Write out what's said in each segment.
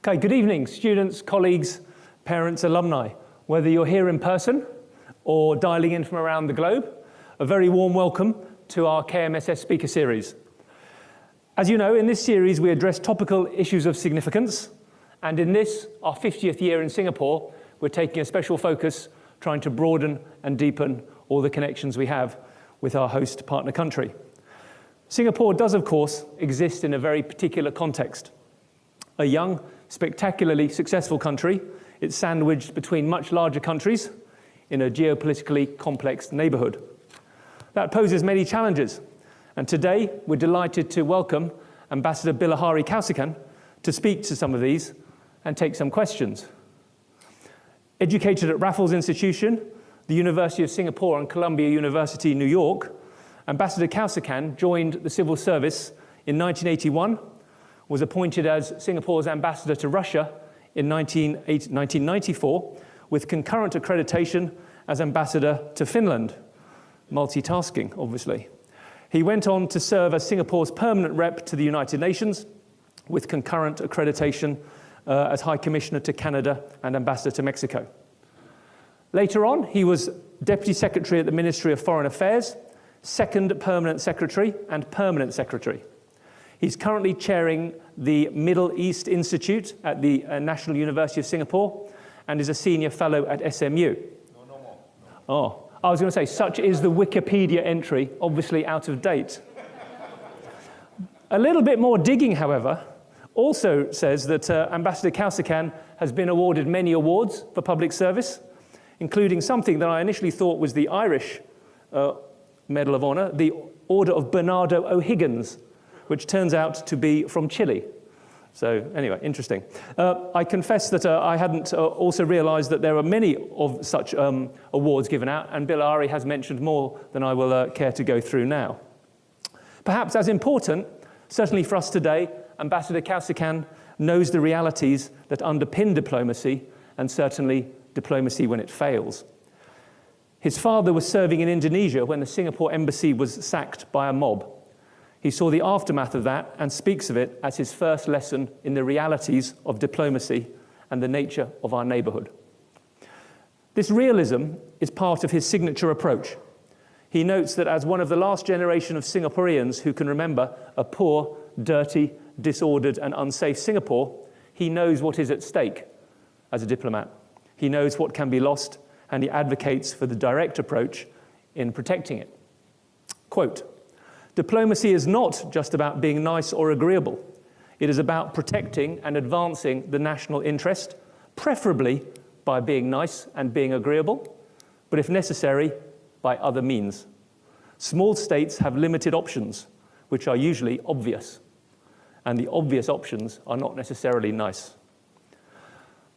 Okay, good evening, students, colleagues, parents, alumni. Whether you're here in person or dialing in from around the globe, a very warm welcome to our KMSS speaker series. As you know, in this series we address topical issues of significance, and in this, our 50th year in Singapore, we're taking a special focus trying to broaden and deepen all the connections we have with our host partner country. Singapore does, of course, exist in a very particular context. A young, spectacularly successful country, it's sandwiched between much larger countries in a geopolitically complex neighborhood. That poses many challenges, and today we're delighted to welcome Ambassador Bilahari Kausikan to speak to some of these and take some questions. Educated at Raffles Institution, the University of Singapore and Columbia University, New York, Ambassador Kausikan joined the civil service in 1981, was appointed as Singapore's ambassador to Russia in 1994, with concurrent accreditation as ambassador to Finland. Multitasking, obviously. He went on to serve as Singapore's permanent rep to the United Nations, with concurrent accreditation as High Commissioner to Canada and ambassador to Mexico. Later on, he was Deputy Secretary at the Ministry of Foreign Affairs, second permanent secretary and permanent secretary. He's currently chairing the Middle East Institute at the National University of Singapore and is a senior fellow at SMU. No more. Oh, I was going to say, such is the Wikipedia entry, obviously out of date. A little bit more digging, however, also says that Ambassador Kausikan has been awarded many awards for public service, including something that I initially thought was the Irish Medal of Honor, the Order of Bernardo O'Higgins, which turns out to be from Chile. So anyway, interesting. I confess that I hadn't also realized that there are many of such awards given out, and Bilahari has mentioned more than I will care to go through now. Perhaps as important, certainly for us today, Ambassador Kausikan knows the realities that underpin diplomacy, and certainly diplomacy when it fails. His father was serving in Indonesia when the Singapore embassy was sacked by a mob. He saw the aftermath of that and speaks of it as his first lesson in the realities of diplomacy and the nature of our neighborhood. This realism is part of his signature approach. He notes that as one of the last generation of Singaporeans who can remember a poor, dirty, disordered and unsafe Singapore, he knows what is at stake as a diplomat. He knows what can be lost, and he advocates for the direct approach in protecting it. Quote, "Diplomacy is not just about being nice or agreeable. It is about protecting and advancing the national interest, preferably by being nice and being agreeable, but if necessary, by other means. Small states have limited options, which are usually obvious, and the obvious options are not necessarily nice."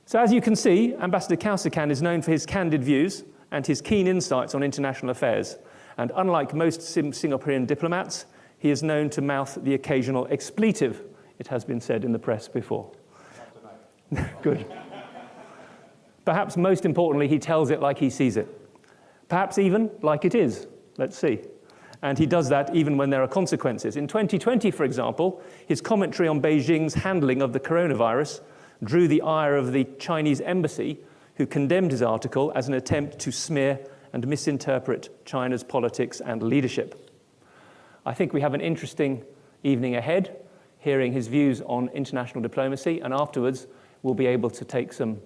So as you can see, Ambassador Kausikan is known for his candid views and his keen insights on international affairs. And unlike most Singaporean diplomats, he is known to mouth the occasional expletive, it has been said in the press before. Good. Perhaps most importantly, he tells it like he sees it. Perhaps even like it is. Let's see. And he does that even when there are consequences. In 2020, for example, his commentary on Beijing's handling of the coronavirus drew the ire of the Chinese embassy, who condemned his article as an attempt to smear and misinterpret China's politics and leadership. I think we have an interesting evening ahead, hearing his views on international diplomacy, and afterwards we'll be able to take some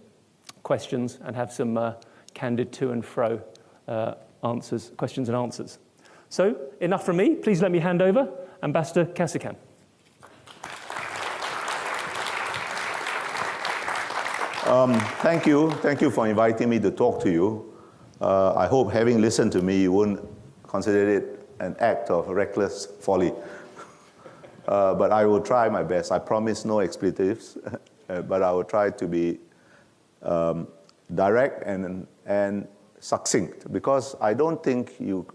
questions and have some candid to and fro questions and answers. So, enough from me. Please let me hand over Ambassador Kausikan. Thank you for inviting me to talk to you. I hope, having listened to me, you won't consider it an act of reckless folly. But I will try my best. I promise no expletives, but I will try to be direct and succinct, because I think you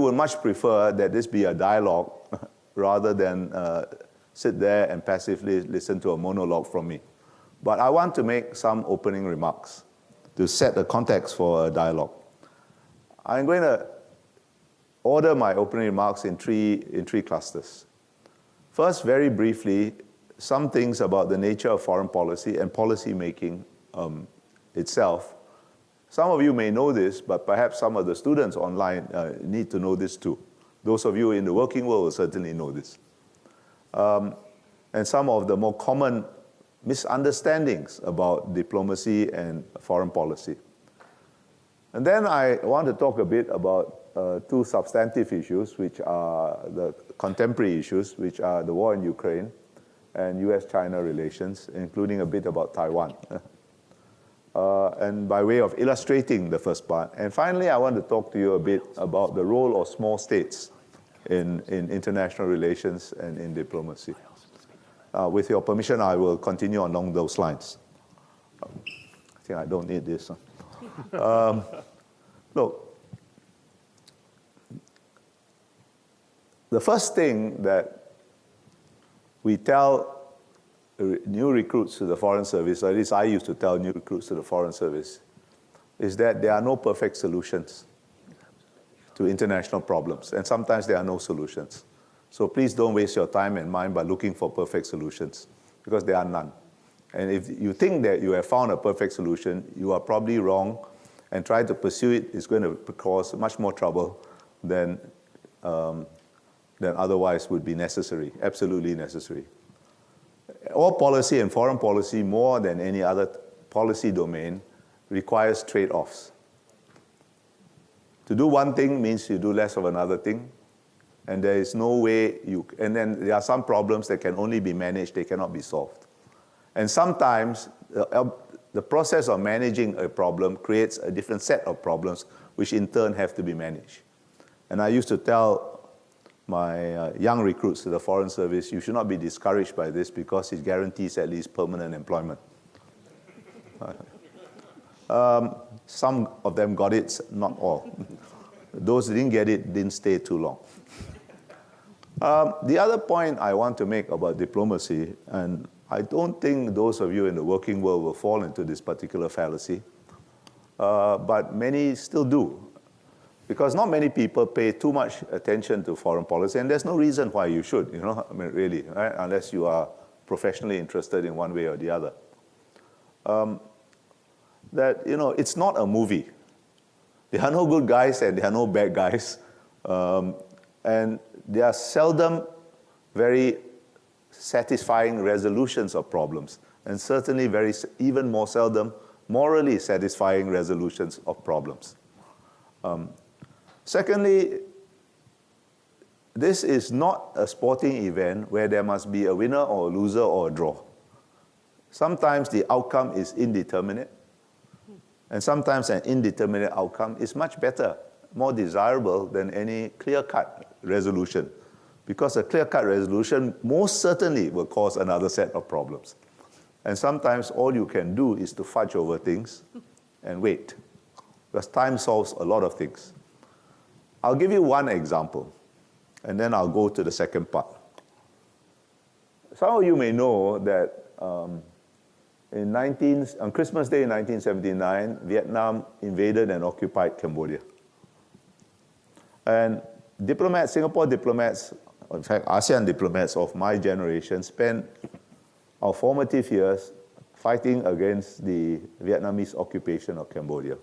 would much prefer that this be a dialogue rather than sit there and passively listen to a monologue from me. But I want to make some opening remarks to set the context for a dialogue. I'm going to order my opening remarks in three clusters. First, very briefly, some things about the nature of foreign policy and policy making itself. Some of you may know this, but perhaps some of the students online need to know this too. Those of you in the working world will certainly know this. And some of the more common misunderstandings about diplomacy and foreign policy. And then I want to talk a bit about two substantive issues, which are the contemporary issues, which are the war in Ukraine and US-China relations, including a bit about Taiwan. And by way of illustrating the first part. And finally, I want to talk to you a bit about the role of small states in international relations and in diplomacy. With your permission, I will continue along those lines. I think I don't need this. Look, the first thing that we tell new recruits to the Foreign Service, or at least I used to tell new recruits to the Foreign Service, is that there are no perfect solutions to international problems, and sometimes there are no solutions. So please don't waste your time and mind by looking for perfect solutions, because there are none. And if you think that you have found a perfect solution, you are probably wrong, and trying to pursue it is going to cause much more trouble than otherwise would be necessary, absolutely necessary. All policy and foreign policy, more than any other policy domain, requires trade-offs. To do one thing means you do less of another thing, and there is no way and then there are some problems that can only be managed, they cannot be solved. And sometimes the process of managing a problem creates a different set of problems, which in turn have to be managed. And I used to tell my young recruits to the Foreign Service, you should not be discouraged by this because it guarantees at least permanent employment. Some of them got it, not all. Those who didn't get it didn't stay too long. The other point I want to make about diplomacy, and I don't think those of you in the working world will fall into this particular fallacy, but many still do. Because not many people pay too much attention to foreign policy, and there's no reason why you should, I mean, really, right? Unless you are professionally interested in one way or the other. It's not a movie. There are no good guys and there are no bad guys. And there are seldom very satisfying resolutions of problems, and certainly even more seldom, morally satisfying resolutions of problems. Secondly, this is not a sporting event where there must be a winner or a loser or a draw. Sometimes the outcome is indeterminate, and sometimes an indeterminate outcome is much better, more desirable than any clear-cut resolution, because a clear-cut resolution most certainly will cause another set of problems. And sometimes all you can do is to fudge over things and wait, because time solves a lot of things. I'll give you one example, and then I'll go to the second part. Some of you may know that on Christmas Day in 1979, Vietnam invaded and occupied Cambodia. And Singapore diplomats, in fact ASEAN diplomats of my generation, spent our formative years fighting against the Vietnamese occupation of Cambodia.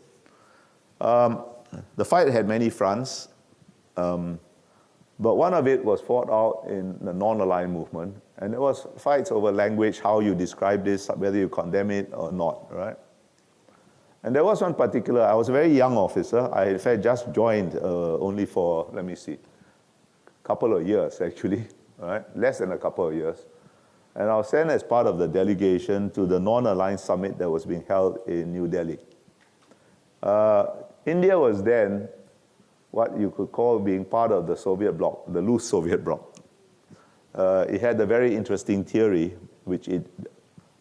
The fight had many fronts, but one of it was fought out in the non-aligned movement, and it was fights over language, how you describe this, whether you condemn it or not, right? And there was one particular, I was a very young officer. I, in fact, just joined only for, a couple of years, actually, right? Less than a couple of years. And I was sent as part of the delegation to the non-aligned summit that was being held in New Delhi. India was then what you could call being part of the Soviet bloc, the loose Soviet bloc. It had a very interesting theory, which it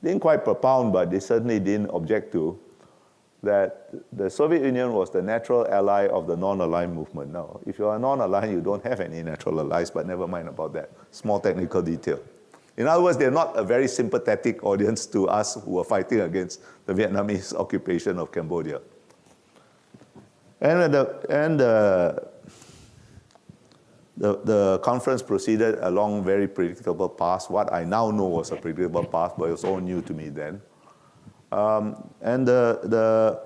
didn't quite propound, but they certainly didn't object to, that the Soviet Union was the natural ally of the non-aligned movement. Now, if you are non-aligned, you don't have any natural allies, but never mind about that. Small technical detail. In other words, they're not a very sympathetic audience to us who are fighting against the Vietnamese occupation of Cambodia. The conference proceeded along very predictable paths. What I now know was a predictable path, but it was all new to me then. And the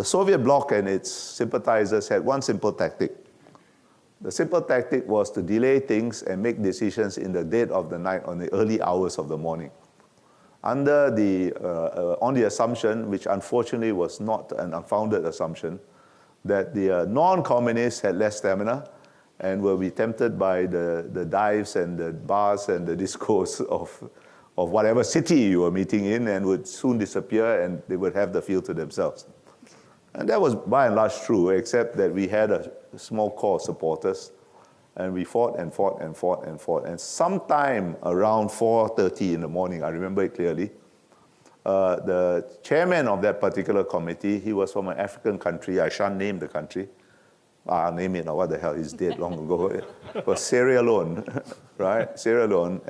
Soviet bloc and its sympathizers had one simple tactic. The simple tactic was to delay things and make decisions in the dead of the night, on the early hours of the morning, on the assumption, which unfortunately was not an unfounded assumption, that the non-communists had less stamina and will be tempted by the dives and the bars and the discourse of whatever city you were meeting in, and would soon disappear, and they would have the field to themselves. And that was by and large true, except that we had a small core of supporters, and we fought and fought and fought and fought. And sometime around 4:30 in the morning, I remember it clearly, the chairman of that particular committee, he was from an African country, I shan't name the country. I'll name it now, what the hell, he's dead long ago. It was Sierra Leone, right? Sierra Leone.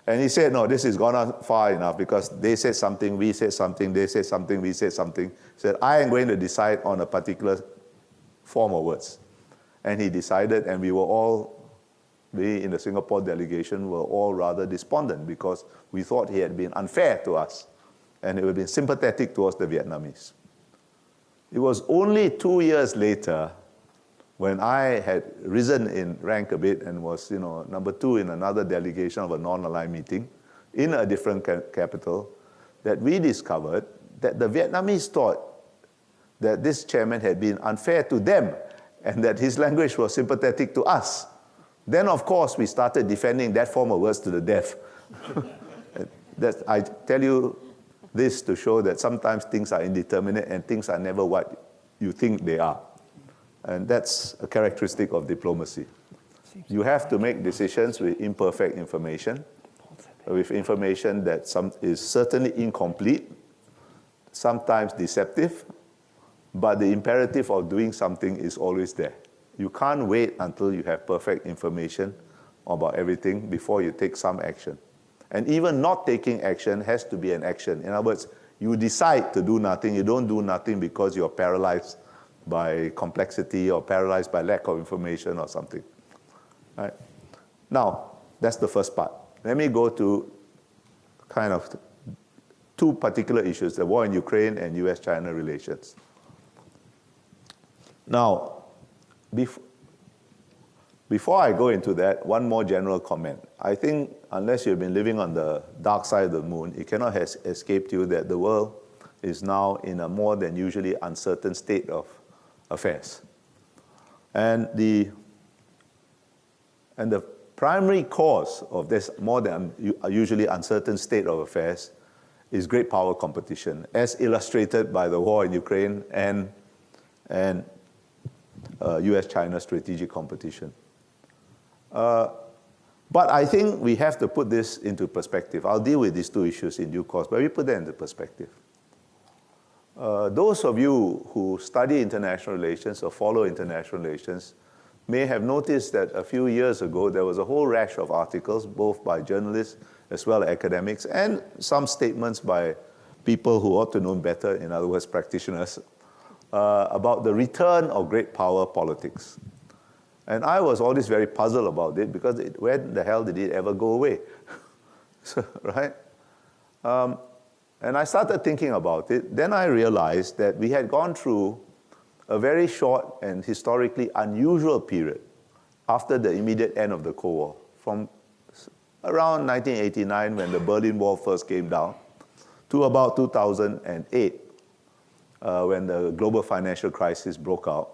And he said, no, this has gone on far enough, because they said something, we said something, they said something, we said something. He said, I am going to decide on a particular form of words. And he decided, and we in the Singapore delegation were all rather despondent, because we thought he had been unfair to us, and he had been sympathetic towards the Vietnamese. It was only 2 years later, when I had risen in rank a bit and was, number 2 in another delegation of a non-aligned meeting in a different capital, that we discovered that the Vietnamese thought that this chairman had been unfair to them and that his language was sympathetic to us. Then, of course, we started defending that form of words to the death. I tell you this to show that sometimes things are indeterminate and things are never what you think they are. And that's a characteristic of diplomacy. You have to make decisions with imperfect information, with information that is certainly incomplete, sometimes deceptive, but the imperative of doing something is always there. You can't wait until you have perfect information about everything before you take some action. And even not taking action has to be an action. In other words, you decide to do nothing. You don't do nothing because you're paralyzed by complexity or paralyzed by lack of information or something. Right? Now, that's the first part. Let me go to kind of 2 particular issues, the war in Ukraine and US-China relations. Now, before I go into that, one more general comment. I think unless you've been living on the dark side of the moon, it cannot have escaped you that the world is now in a more than usually uncertain state of affairs. And the primary cause of this more than usually uncertain state of affairs is great power competition, as illustrated by the war in Ukraine and US-China strategic competition. But I think we have to put this into perspective. I'll deal with these 2 issues in due course, but we put that into perspective. Those of you who study international relations or follow international relations may have noticed that a few years ago there was a whole rash of articles, both by journalists as well as academics, and some statements by people who ought to know better, in other words, practitioners, about the return of great power politics. And I was always very puzzled about it, because where the hell did it ever go away? Right? And I started thinking about it. Then I realized that we had gone through a very short and historically unusual period after the immediate end of the Cold War, from around 1989, when the Berlin Wall first came down, to about 2008, when the global financial crisis broke out.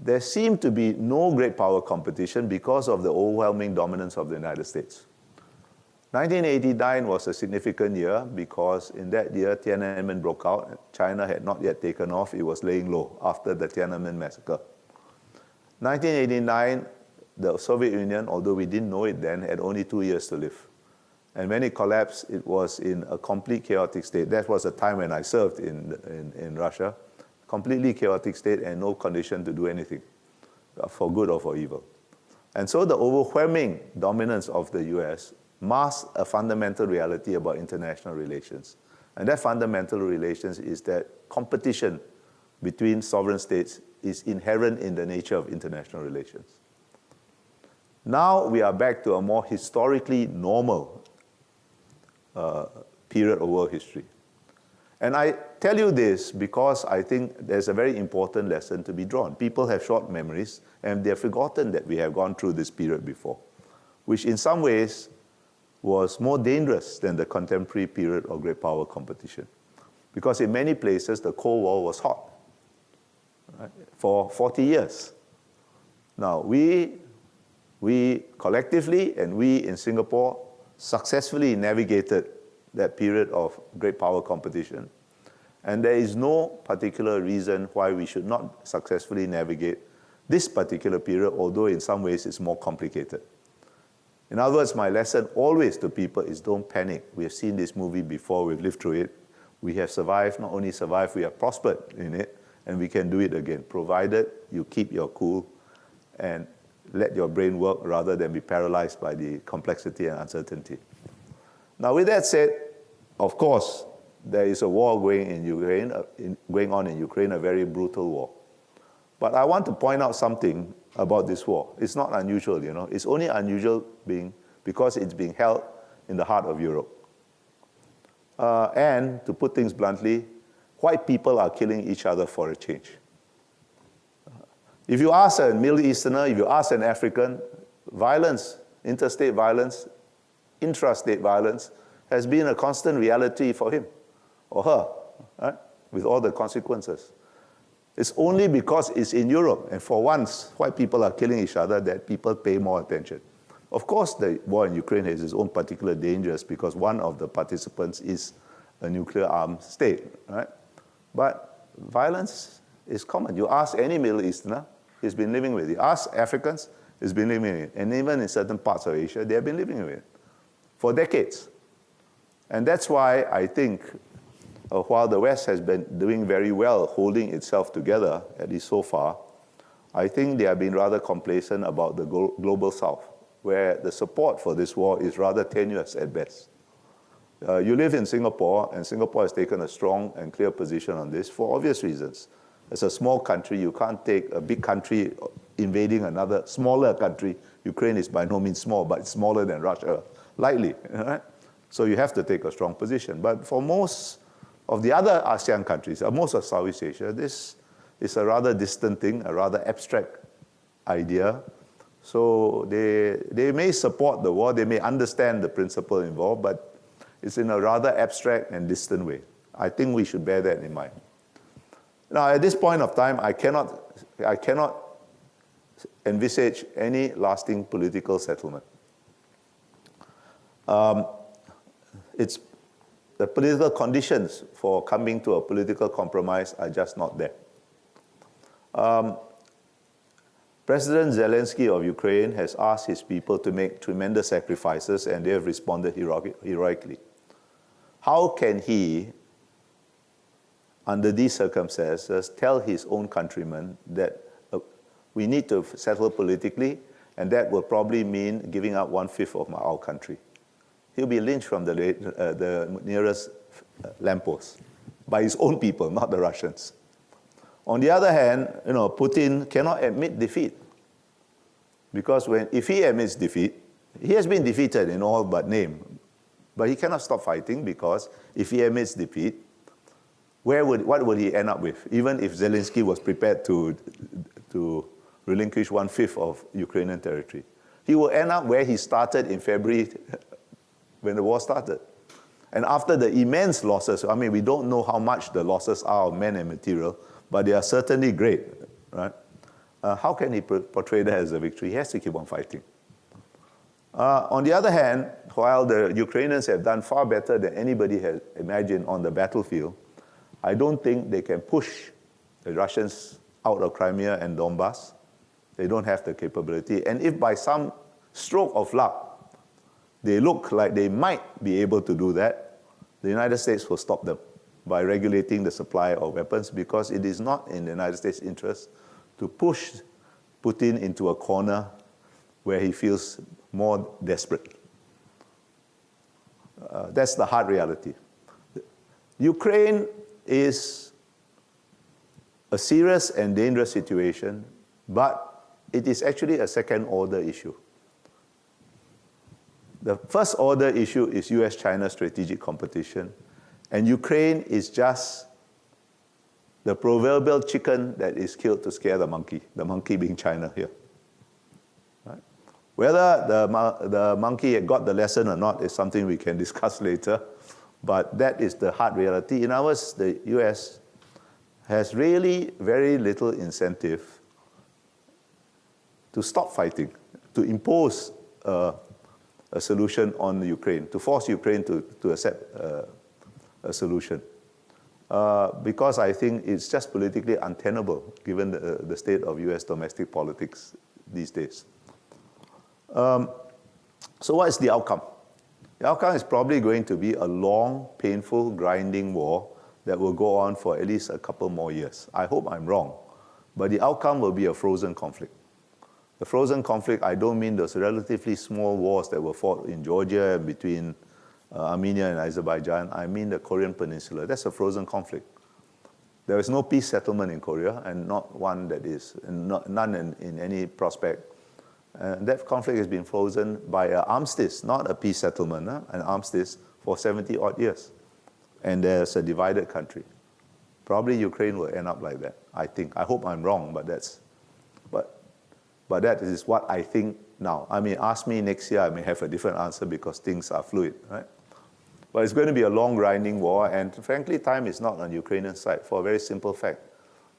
There seemed to be no great power competition because of the overwhelming dominance of the United States. 1989 was a significant year because in that year Tiananmen broke out. China had not yet taken off. It was laying low after the Tiananmen massacre. 1989, the Soviet Union, although we didn't know it then, had only 2 years to live. And when it collapsed, it was in a complete chaotic state. That was a time when I served in Russia. Completely chaotic state and no condition to do anything, for good or for evil. And so the overwhelming dominance of the US masks a fundamental reality about international relations. And that fundamental relations is that competition between sovereign states is inherent in the nature of international relations. Now we are back to a more historically normal period of world history. And I tell you this because I think there's a very important lesson to be drawn. People have short memories, and they've forgotten that we have gone through this period before, which in some ways was more dangerous than the contemporary period of great power competition. Because in many places, the Cold War was hot, right, for 40 years. Now, we collectively and we in Singapore successfully navigated that period of great power competition. And there is no particular reason why we should not successfully navigate this particular period, although in some ways it's more complicated. In other words, my lesson always to people is don't panic. We have seen this movie before, we've lived through it. We have survived, not only survived, we have prospered in it, and we can do it again, provided you keep your cool and let your brain work rather than be paralyzed by the complexity and uncertainty. Now, with that said, of course, there is a war going on in Ukraine, a very brutal war. But I want to point out something about this war. It's not unusual, you know. It's only unusual because it's being held in the heart of Europe. And to put things bluntly, white people are killing each other for a change. If you ask a Middle Easterner, if you ask an African, violence, interstate violence, intrastate violence, has been a constant reality for him or her, right? With all the consequences. It's only because it's in Europe, and for once, white people are killing each other, that people pay more attention. Of course, the war in Ukraine has its own particular dangers because one of the participants is a nuclear-armed state, right? But violence is common. You ask any Middle Easterner, he's been living with it. You ask Africans, he's been living with it. And even in certain parts of Asia, they have been living with it for decades. And that's why I think while the West has been doing very well holding itself together, at least so far, I think they have been rather complacent about the global South, where the support for this war is rather tenuous at best. You live in Singapore, and Singapore has taken a strong and clear position on this for obvious reasons. As a small country, you can't take a big country invading another smaller country. Ukraine is by no means small, but it's smaller than Russia, lightly, right? So you have to take a strong position. But for most of the other ASEAN countries, most of Southeast Asia, this is a rather distant thing, a rather abstract idea. So they may support the war, they may understand the principle involved, but it's in a rather abstract and distant way. I think we should bear that in mind. Now, at this point of time, I cannot envisage any lasting political settlement. The political conditions for coming to a political compromise are just not there. President Zelensky of Ukraine has asked his people to make tremendous sacrifices, and they have responded heroically. How can he, under these circumstances, tell his own countrymen that we need to settle politically, and that will probably mean giving up 1/5 of our country? He'll be lynched from the nearest lamppost by his own people, not the Russians. On the other hand, Putin cannot admit defeat, because if he admits defeat, he has been defeated in all but name, but he cannot stop fighting, because if he admits defeat, what would he end up with? Even if Zelensky was prepared to relinquish 1/5 of Ukrainian territory, he will end up where he started in February when the war started. And after the immense losses, I mean, we don't know how much the losses are of men and material, but they are certainly great, right? How can he portray that as a victory? He has to keep on fighting. On the other hand, while the Ukrainians have done far better than anybody had imagined on the battlefield, I don't think they can push the Russians out of Crimea and Donbass. They don't have the capability. And if by some stroke of luck, they look like they might be able to do that, the United States will stop them by regulating the supply of weapons, because it is not in the United States' interest to push Putin into a corner where he feels more desperate. That's the hard reality. Ukraine is a serious and dangerous situation, but it is actually a second-order issue. The first-order issue is US-China strategic competition, and Ukraine is just the proverbial chicken that is killed to scare the monkey being China here. Right? Whether the monkey got the lesson or not is something we can discuss later, but that is the hard reality. In ours, the US has really very little incentive to stop fighting, to impose a solution on Ukraine, to force Ukraine to accept a solution. Because I think it's just politically untenable given the state of US domestic politics these days. So what is the outcome? The outcome is probably going to be a long, painful, grinding war that will go on for at least a couple more years. I hope I'm wrong, but the outcome will be a frozen conflict. The frozen conflict, I don't mean those relatively small wars that were fought in Georgia and between Armenia and Azerbaijan. I mean the Korean Peninsula. That's a frozen conflict. There is no peace settlement in Korea, and not one that is, none in any prospect. That conflict has been frozen by an armistice, not a peace settlement, an armistice for 70-odd years. And there's a divided country. Probably Ukraine will end up like that, I think. I hope I'm wrong, but that is what I think now. I mean, ask me next year, I may have a different answer because things are fluid, right? But it's going to be a long, grinding war, and frankly, time is not on Ukrainian side for a very simple fact.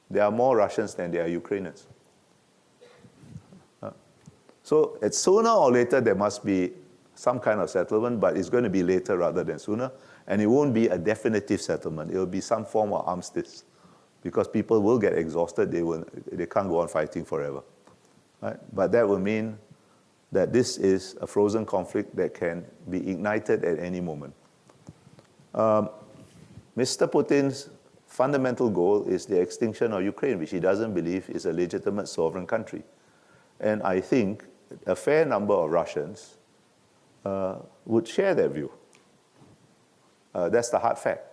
There are more Russians than there are Ukrainians. So it's sooner or later there must be some kind of settlement, but it's going to be later rather than sooner, and it won't be a definitive settlement. It will be some form of armistice, because people will get exhausted. They can't go on fighting forever. Right? But that will mean that this is a frozen conflict that can be ignited at any moment. Mr. Putin's fundamental goal is the extinction of Ukraine, which he doesn't believe is a legitimate sovereign country. And I think a fair number of Russians would share that view. That's the hard fact.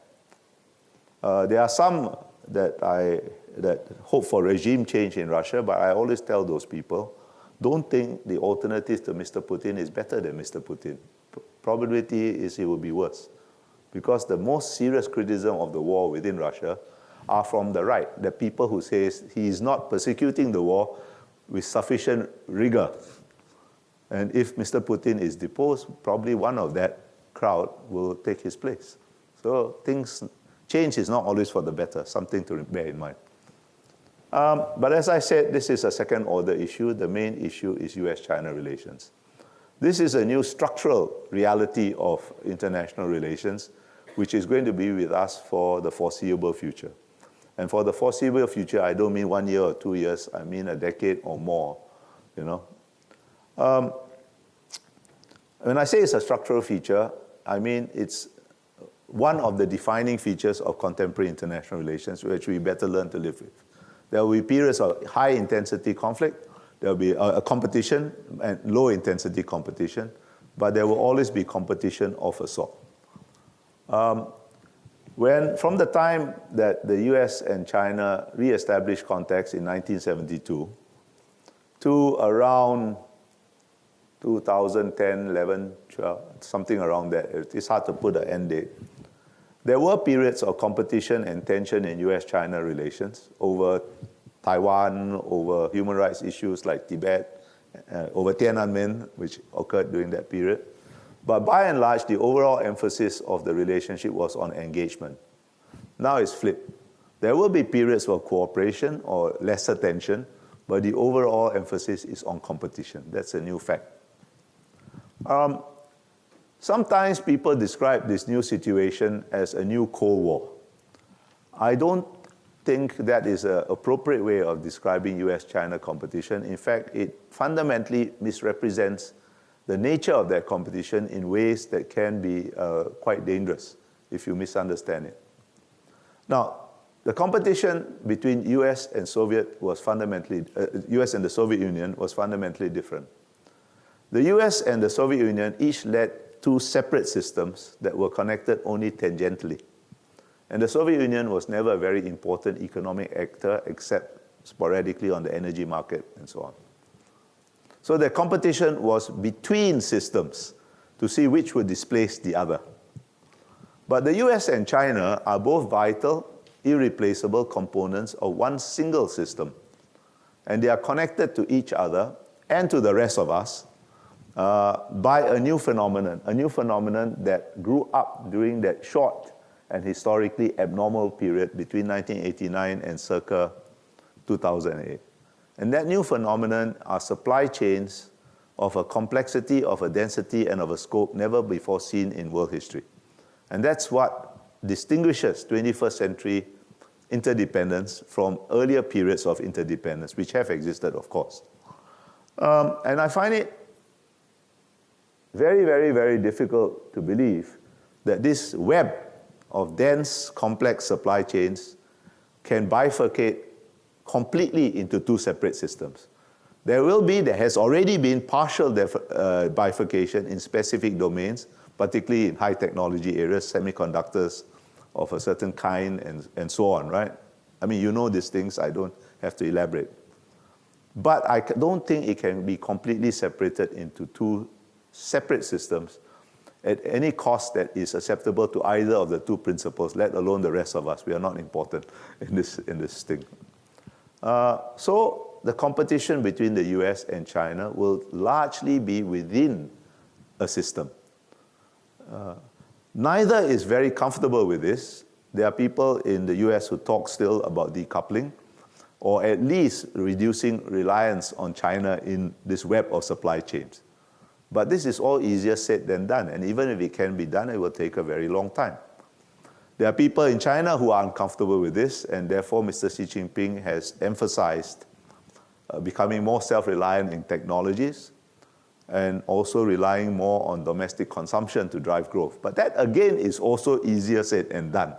There are some that hope for regime change in Russia, but I always tell those people, don't think the alternative to Mr. Putin is better than Mr. Putin. Probability is it will be worse. Because the most serious criticism of the war within Russia are from the right, the people who say he is not persecuting the war with sufficient rigor. And if Mr. Putin is deposed, probably one of that crowd will take his place. So change is not always for the better, something to bear in mind. But as I said, this is a second-order issue. The main issue is US-China relations. This is a new structural reality of international relations, which is going to be with us for the foreseeable future. And for the foreseeable future, I don't mean 1 year or 2 years. I mean a decade or more, you know. When I say it's a structural feature, I mean it's one of the defining features of contemporary international relations, which we better learn to live with. There will be periods of high-intensity conflict. There will be a competition and low-intensity competition, but there will always be competition of a sort. From the time that the US and China re-established contacts in 1972 to around 2010, 11, 12, something around that, it's hard to put an end date. There were periods of competition and tension in US-China relations over Taiwan, over human rights issues like Tibet, over Tiananmen, which occurred during that period. But by and large, the overall emphasis of the relationship was on engagement. Now it's flipped. There will be periods of cooperation or lesser tension, but the overall emphasis is on competition. That's a new fact. Sometimes people describe this new situation as a new Cold War. I don't think that is an appropriate way of describing US-China competition. In fact, it fundamentally misrepresents the nature of that competition in ways that can be quite dangerous if you misunderstand it. Now, the competition between US and Soviet was fundamentally, US and the Soviet Union was fundamentally different. The US and the Soviet Union each led two separate systems that were connected only tangentially. And the Soviet Union was never a very important economic actor except sporadically on the energy market and so on. So the competition was between systems to see which would displace the other. But the US and China are both vital, irreplaceable components of one single system. And they are connected to each other and to the rest of us by a new phenomenon that grew up during that short and historically abnormal period between 1989 and circa 2008. And that new phenomenon are supply chains of a complexity, of a density, and of a scope never before seen in world history. And that's what distinguishes 21st century interdependence from earlier periods of interdependence, which have existed, of course. And I find it very, very, very difficult to believe that this web of dense, complex supply chains can bifurcate completely into two separate systems. There has already been partial bifurcation in specific domains, particularly in high technology areas, semiconductors of a certain kind, and so on, right? I mean, you know these things, I don't have to elaborate. But I don't think it can be completely separated into two separate systems at any cost that is acceptable to either of the two principles, let alone the rest of us. We are not important in this thing. So the competition between the US and China will largely be within a system. Neither is very comfortable with this. There are people in the US who talk still about decoupling, or at least reducing reliance on China in this web of supply chains. But this is all easier said than done, and even if it can be done, it will take a very long time. There are people in China who are uncomfortable with this, and therefore Mr. Xi Jinping has emphasized becoming more self-reliant in technologies, and also relying more on domestic consumption to drive growth. But that, again, is also easier said than done.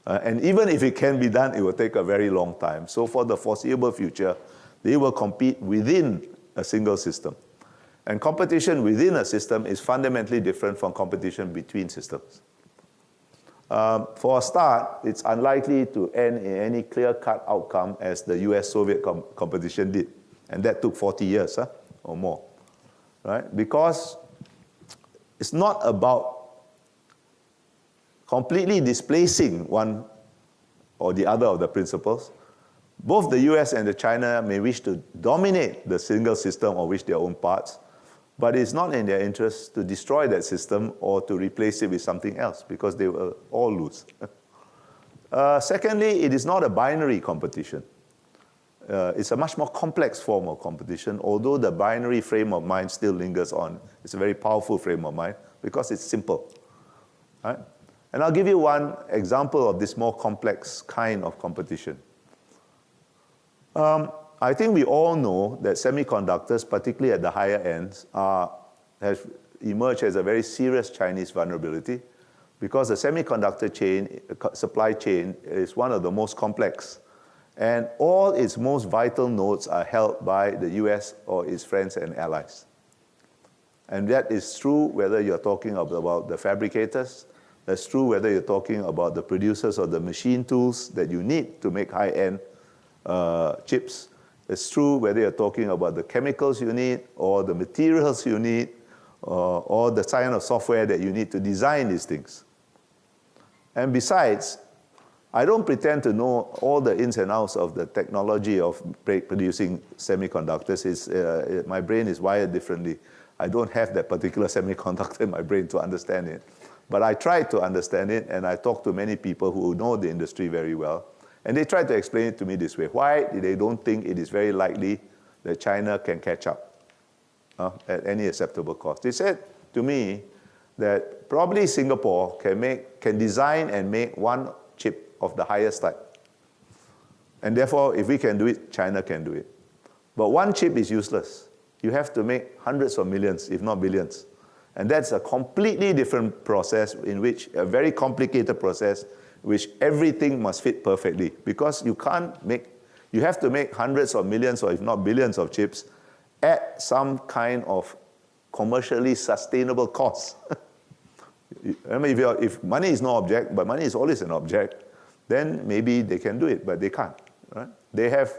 And even if it can be done, it will take a very long time. So for the foreseeable future, they will compete within a single system. And competition within a system is fundamentally different from competition between systems. For a start, it's unlikely to end in any clear-cut outcome as the US-Soviet competition did. And that took 40 years or more. Right? Because it's not about completely displacing one or the other of the principles. Both the US and the China may wish to dominate the single system of which they are own parts, but it's not in their interest to destroy that system or to replace it with something else, because they will all lose. Secondly, it is not a binary competition. It's a much more complex form of competition, although the binary frame of mind still lingers on. It's a very powerful frame of mind because it's simple. Right? And I'll give you one example of this more complex kind of competition. I think we all know that semiconductors, particularly at the higher ends, have emerged as a very serious Chinese vulnerability because the semiconductor supply chain is one of the most complex. And all its most vital nodes are held by the US or its friends and allies. And that is true whether you're talking about the fabricators, that's true whether you're talking about the producers of the machine tools that you need to make high-end chips. It's true whether you're talking about the chemicals you need, or the materials you need, or the kind of software that you need to design these things. And besides, I don't pretend to know all the ins and outs of the technology of producing semiconductors. My brain is wired differently. I don't have that particular semiconductor in my brain to understand it. But I try to understand it, and I talk to many people who know the industry very well. And they try to explain it to me this way. Why they don't think it is very likely that China can catch up at any acceptable cost. They said to me that probably Singapore can design and make one chip of the highest type. And therefore, if we can do it, China can do it. But one chip is useless. You have to make hundreds of millions, if not billions. And that's a completely different process, in which a very complicated process, which everything must fit perfectly. Because you have to make hundreds of millions, or if not billions of chips at some kind of commercially sustainable cost. I mean, if money is no object, but money is always an object, then maybe they can do it, but they can't. Right? They have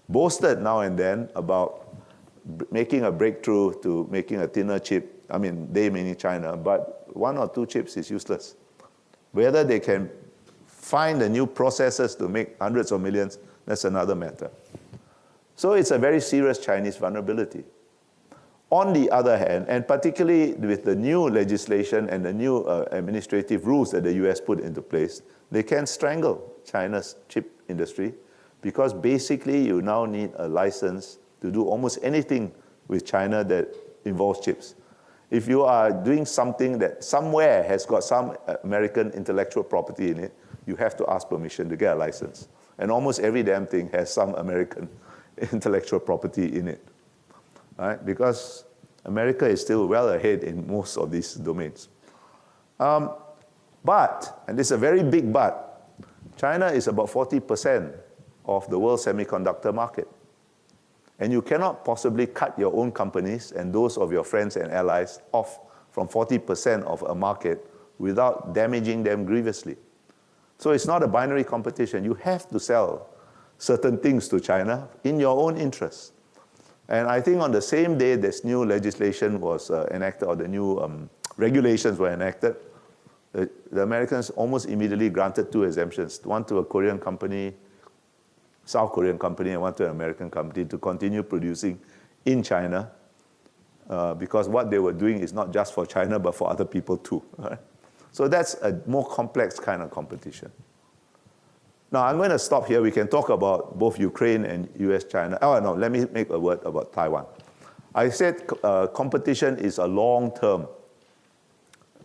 boasted now and then about making a breakthrough to making a thinner chip. I mean, they meaning China, but 1 or 2 chips is useless. Whether they can find the new processes to make hundreds of millions, that's another matter. So it's a very serious Chinese vulnerability. On the other hand, and particularly with the new legislation and the new administrative rules that the US put into place, they can strangle China's chip industry because basically you now need a license to do almost anything with China that involves chips. If you are doing something that somewhere has got some American intellectual property in it, you have to ask permission to get a license. And almost every damn thing has some American intellectual property in it. Right? Because America is still well ahead in most of these domains. But, and this is a very big but, China is about 40% of the world semiconductor market. And you cannot possibly cut your own companies and those of your friends and allies off from 40% of a market without damaging them grievously. So it's not a binary competition. You have to sell certain things to China in your own interest. And I think on the same day this new legislation was enacted, or the new regulations were enacted, the Americans almost immediately granted 2 exemptions, one to a Korean company, South Korean company, and one to an American company to continue producing in China because what they were doing is not just for China, but for other people too. Right? So that's a more complex kind of competition. Now, I'm going to stop here. We can talk about both Ukraine and US-China. Oh, no, let me make a word about Taiwan. I said competition is a long-term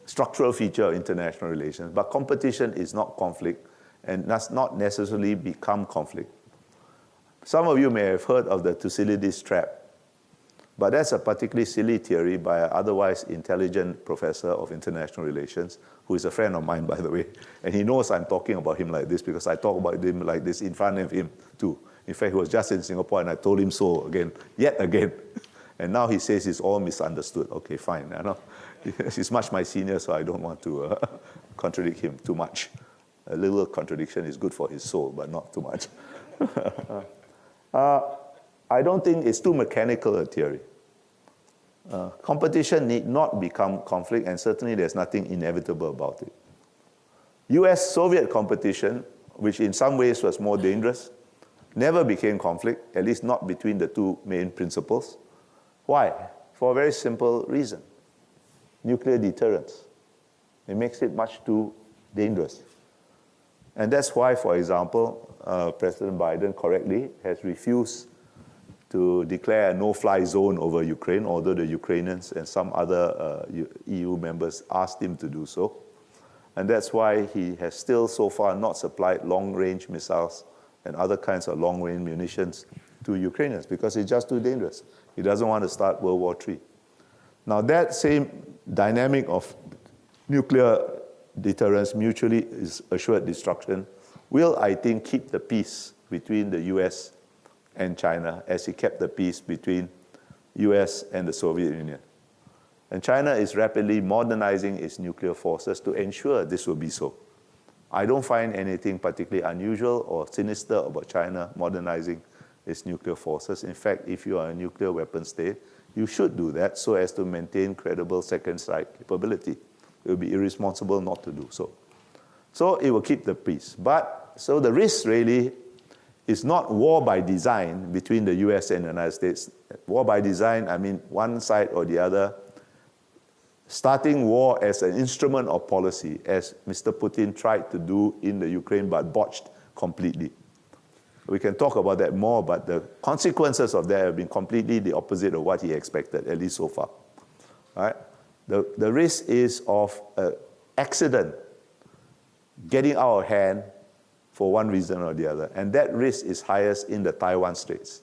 structural feature of international relations, but competition is not conflict and does not necessarily become conflict. Some of you may have heard of the Thucydides trap, but that's a particularly silly theory by an otherwise intelligent professor of international relations, who is a friend of mine, by the way. And he knows I'm talking about him like this because I talk about him like this in front of him, too. In fact, he was just in Singapore, and I told him so again, yet again. And now he says it's all misunderstood. Okay, fine. I know. He's much my senior, so I don't want to contradict him too much. A little contradiction is good for his soul, but not too much. I don't think it's too mechanical a theory. Competition need not become conflict, and certainly there's nothing inevitable about it. US-Soviet competition, which in some ways was more dangerous, never became conflict, at least not between the 2 main principles. Why? For a very simple reason. Nuclear deterrence. It makes it much too dangerous. And that's why, for example, President Biden correctly has refused to declare a no-fly zone over Ukraine, although the Ukrainians and some other EU members asked him to do so. And that's why he has still so far not supplied long-range missiles and other kinds of long-range munitions to Ukrainians, because it's just too dangerous. He doesn't want to start World War III. Now that same dynamic of nuclear deterrence, mutually assured destruction, will, I think, keep the peace between the US and China as it kept the peace between US and the Soviet Union. And China is rapidly modernizing its nuclear forces to ensure this will be so. I don't find anything particularly unusual or sinister about China modernizing its nuclear forces. In fact, if you are a nuclear weapon state, you should do that so as to maintain credible second strike capability. It would be irresponsible not to do so. So it will keep the peace. So the risk really is not war by design between the US and the United States. War by design, I mean one side or the other, starting war as an instrument of policy, as Mr. Putin tried to do in the Ukraine but botched completely. We can talk about that more, but the consequences of that have been completely the opposite of what he expected, at least so far. All right? The risk is of an accident getting out of hand for one reason or the other. And that risk is highest in the Taiwan Straits.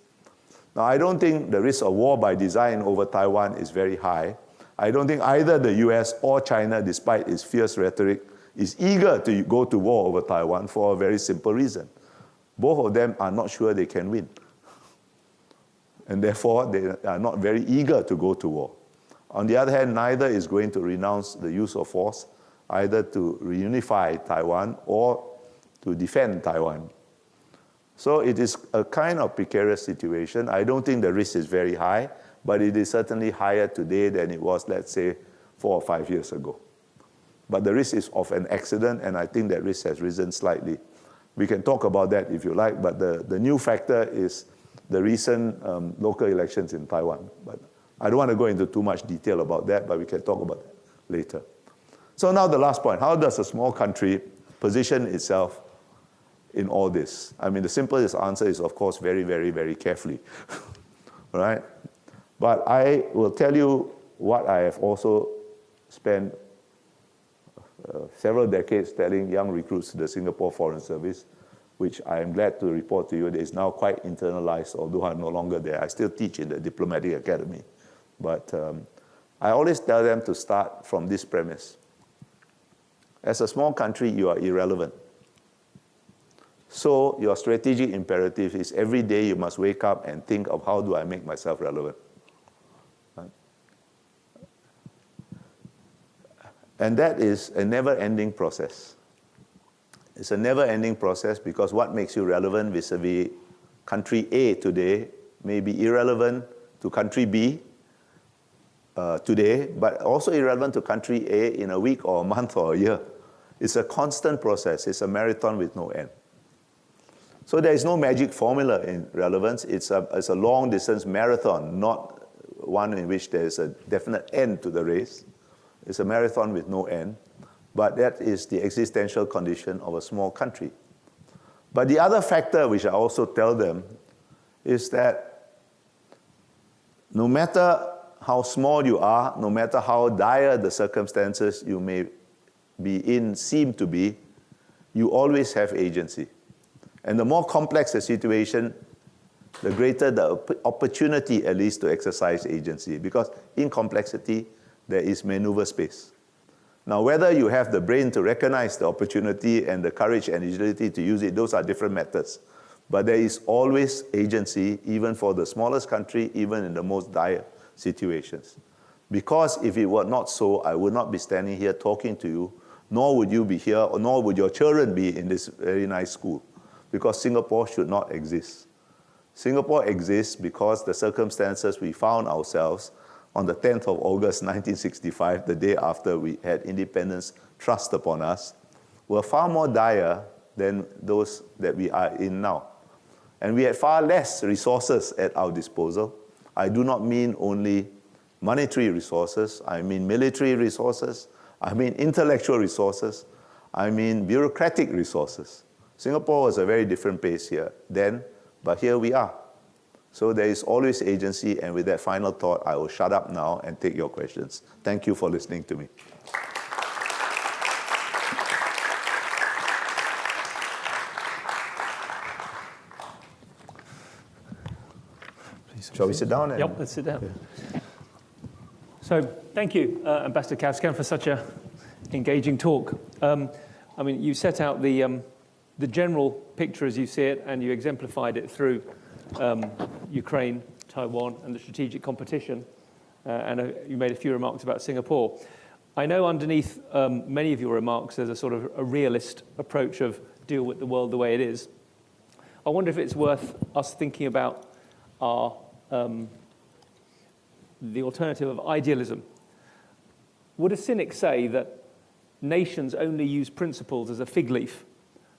Now, I don't think the risk of war by design over Taiwan is very high. I don't think either the US or China, despite its fierce rhetoric, is eager to go to war over Taiwan for a very simple reason. Both of them are not sure they can win. And therefore, they are not very eager to go to war. On the other hand, neither is going to renounce the use of force either to reunify Taiwan or to defend Taiwan. So it is a kind of precarious situation. I don't think the risk is very high, but it is certainly higher today than it was, let's say, 4 or 5 years ago. But the risk is of an accident, and I think that risk has risen slightly. We can talk about that if you like, but the new factor is the recent local elections in Taiwan. But I don't want to go into too much detail about that, but we can talk about that later. So now the last point, how does a small country position itself in all this? I mean, the simplest answer is, of course, very, very, very carefully, right? But I will tell you what I have also spent several decades telling young recruits to the Singapore Foreign Service, which I am glad to report to you that is now quite internalized, although I'm no longer there. I still teach in the Diplomatic Academy. But I always tell them to start from this premise. As a small country, you are irrelevant. So your strategic imperative is every day you must wake up and think of how do I make myself relevant. Right? And that is a never-ending process. It's a never-ending process because what makes you relevant vis-a-vis country A today may be irrelevant to country B today, but also irrelevant to country A in a week or a month or a year. It's a constant process. It's a marathon with no end. So there is no magic formula in relevance. It's a long-distance marathon, not one in which there is a definite end to the race. It's a marathon with no end. But that is the existential condition of a small country. But the other factor which I also tell them is that no matter how small you are, no matter how dire the circumstances you may be in, seem to be, you always have agency. And the more complex the situation, the greater the opportunity, at least, to exercise agency. Because in complexity, there is maneuver space. Now, whether you have the brain to recognize the opportunity and the courage and agility to use it, those are different methods. But there is always agency, even for the smallest country, even in the most dire situations. Because if it were not so, I would not be standing here talking to you, nor would you be here, or nor would your children be in this very nice school. Because Singapore should not exist. Singapore exists because the circumstances we found ourselves on the 10th of August 1965, the day after we had independence thrust upon us, were far more dire than those that we are in now. And we had far less resources at our disposal. I do not mean only monetary resources. I mean military resources. I mean intellectual resources. I mean bureaucratic resources. Singapore was a very different place here then, but here we are. So there is always agency, and with that final thought, I will shut up now and take your questions. Thank you for listening to me. Shall we sit down? Yep, let's sit down. Yeah. So thank you, Ambassador Kausikan, for such an engaging talk. I mean, you set out the general picture as you see it, and you exemplified it through Ukraine, Taiwan, and the strategic competition. And you made a few remarks about Singapore. I know underneath many of your remarks, there's a sort of a realist approach of deal with the world the way it is. I wonder if it's worth us thinking about the alternative of idealism. Would a cynic say that nations only use principles as a fig leaf?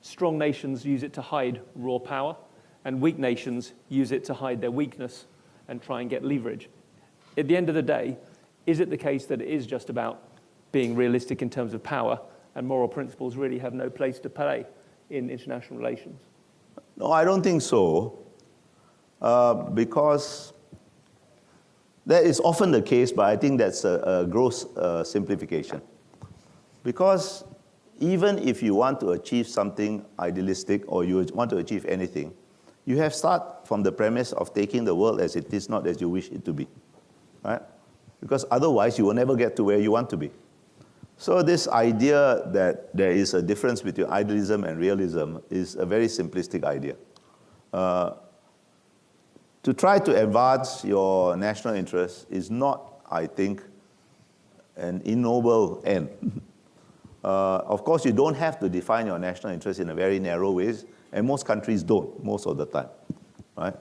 Strong nations use it to hide raw power, and weak nations use it to hide their weakness and try and get leverage. At the end of the day, is it the case that it is just about being realistic in terms of power, and moral principles really have no place to play in international relations? No, I don't think so, because that is often the case, but I think that's a gross simplification. Because even if you want to achieve something idealistic, or you want to achieve anything, you have to start from the premise of taking the world as it is, not as you wish it to be, right? Because otherwise you will never get to where you want to be. So this idea that there is a difference between idealism and realism is a very simplistic idea. To try to advance your national interests is not, I think, an ignoble end. Of course, you don't have to define your national interest in a very narrow ways, and most countries don't most of the time, right?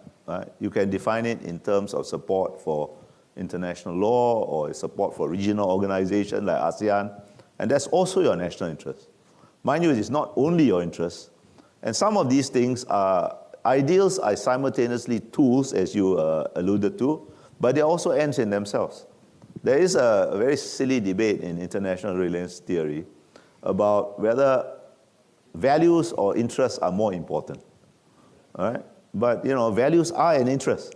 You can define it in terms of support for international law or support for regional organizations like ASEAN, and that's also your national interest. Mind you, it is not only your interest, and some of these things are, ideals are simultaneously tools, as you alluded to, but they also ends in themselves. There is a very silly debate in international relations theory about whether values or interests are more important, all right? But, values are an interest.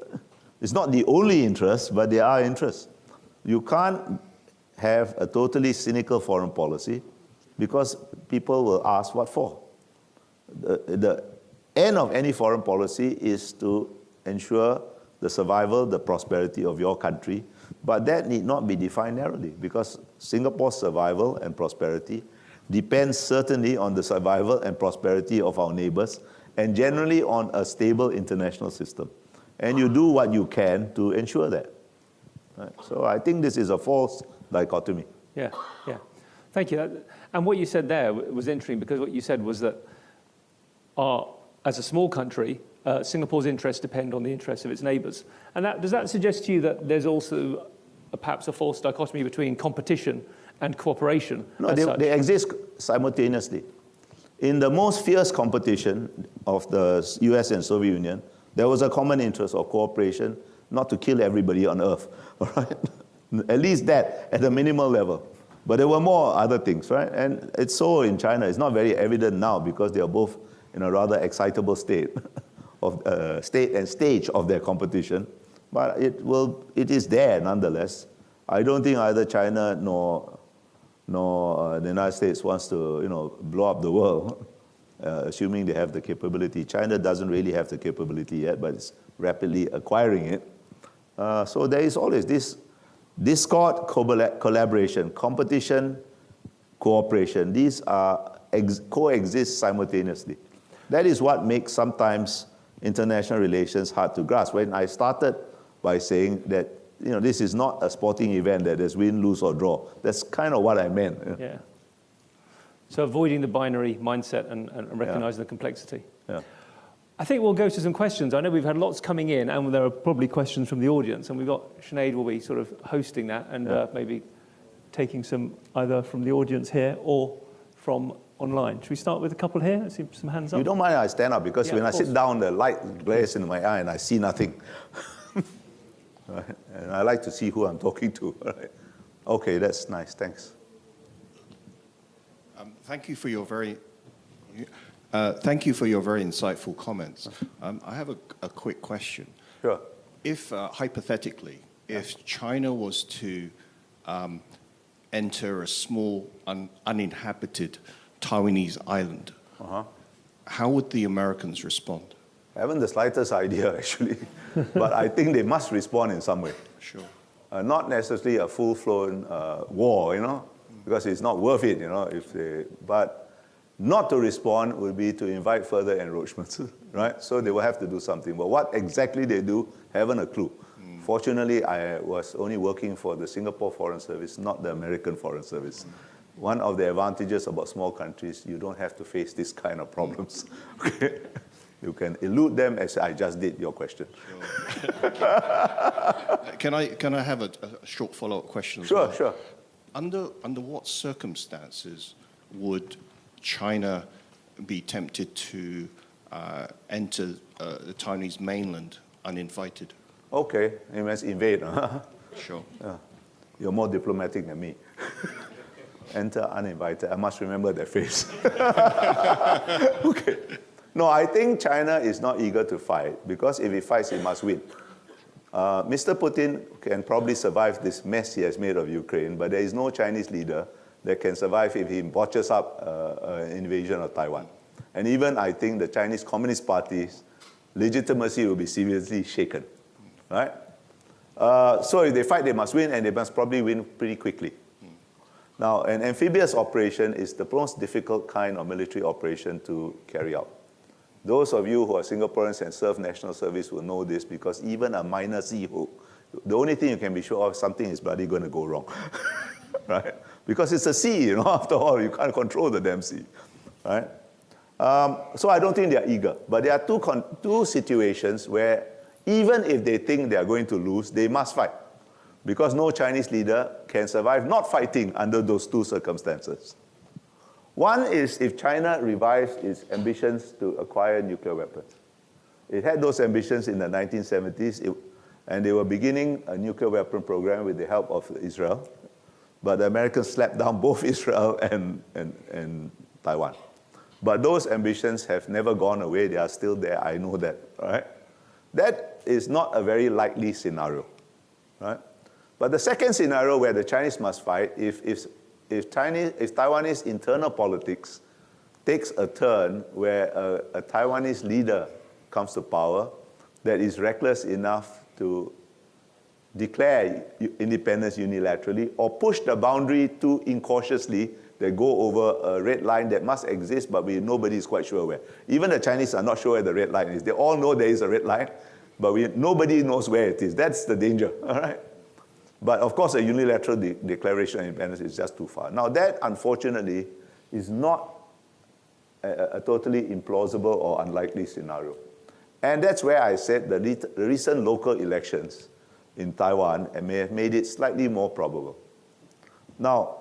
It's not the only interest, but they are interests. You can't have a totally cynical foreign policy because people will ask what for. The end of any foreign policy is to ensure the survival, the prosperity of your country, but that need not be defined narrowly because Singapore's survival and prosperity depends certainly on the survival and prosperity of our neighbors and generally on a stable international system. And you do what you can to ensure that. Right? So I think this is a false dichotomy. Yeah. Thank you. And what you said there was interesting because what you said was that as a small country, Singapore's interests depend on the interests of its neighbours. And does that suggest to you that there's also perhaps a false dichotomy between competition and cooperation? No, they exist simultaneously. In the most fierce competition of the US and Soviet Union, there was a common interest of cooperation, not to kill everybody on Earth, all right? At least that, at a minimal level. But there were more other things, right? And it's so in China. It's not very evident now because they are both in a rather excitable state of stage of their competition. But it is there nonetheless. I don't think either China nor the United States wants to, blow up the world, assuming they have the capability. China doesn't really have the capability yet, but it's rapidly acquiring it. So there is always this discord, collaboration, competition, cooperation. These coexist simultaneously. That is what makes sometimes international relations hard to grasp. When I started by saying that this is not a sporting event that there's win, lose, or draw. That's kind of what I meant. Yeah. So avoiding the binary mindset and recognizing the complexity. Yeah. I think we'll go to some questions. I know we've had lots coming in, and there are probably questions from the audience, and we've got Sinead will be sort of hosting that and maybe taking some either from the audience here or from online. Should we start with a couple here? I see some hands up. You don't mind I stand up because when I sit down, the light glares in my eye and I see nothing. Right? And I like to see who I'm talking to. Right? Okay, that's nice. Thanks. Thank you for your very insightful comments. I have a quick question. Sure. If hypothetically, if China was to enter a small uninhabited Taiwanese island, how would the Americans respond? I haven't the slightest idea, actually. But I think they must respond in some way. Sure. Not necessarily a full-blown war, because it's not worth it, but not to respond would be to invite further encroachments, right? So they will have to do something. But what exactly they do, haven't a clue. Fortunately, I was only working for the Singapore Foreign Service, not the American Foreign Service. One of the advantages about small countries, you don't have to face this kind of problems. Okay? You can elude them as I just did your question. Sure. Can I have a short follow-up question as well? Sure. Under what circumstances would China be tempted to enter the Taiwanese mainland uninvited? Okay, you must invade. Sure. You're more diplomatic than me. Enter uninvited. I must remember that phrase. Okay. No, I think China is not eager to fight because if he fights, he must win. Mr. Putin can probably survive this mess he has made of Ukraine, but there is no Chinese leader that can survive if he botches up an invasion of Taiwan. And even I think the Chinese Communist Party's legitimacy will be seriously shaken, right? So if they fight, they must win, and they must probably win pretty quickly. Now, an amphibious operation is the most difficult kind of military operation to carry out. Those of you who are Singaporeans and serve national service will know this because even a minor sea hook, the only thing you can be sure of, something is bloody going to go wrong. right? Because it's a sea, after all, you can't control the damn sea, right? So I don't think they're eager. But there are two situations where even if they think they are going to lose, they must fight. Because no Chinese leader can survive not fighting under those two circumstances. One is if China revives its ambitions to acquire nuclear weapons. It had those ambitions in the 1970s, and they were beginning a nuclear weapon program with the help of Israel. But the Americans slapped down both Israel and Taiwan. But those ambitions have never gone away. They are still there. I know that, right? That is not a very likely scenario, right? But the second scenario where the Chinese must fight, if Taiwanese internal politics takes a turn where a Taiwanese leader comes to power that is reckless enough to declare independence unilaterally or push the boundary too incautiously, they go over a red line that must exist, but nobody is quite sure where. Even the Chinese are not sure where the red line is. They all know there is a red line, but nobody knows where it is. That's the danger, all right? But of course, a unilateral declaration of independence is just too far. Now that, unfortunately, is not a totally implausible or unlikely scenario. And that's where I said the recent local elections in Taiwan may have made it slightly more probable. Now,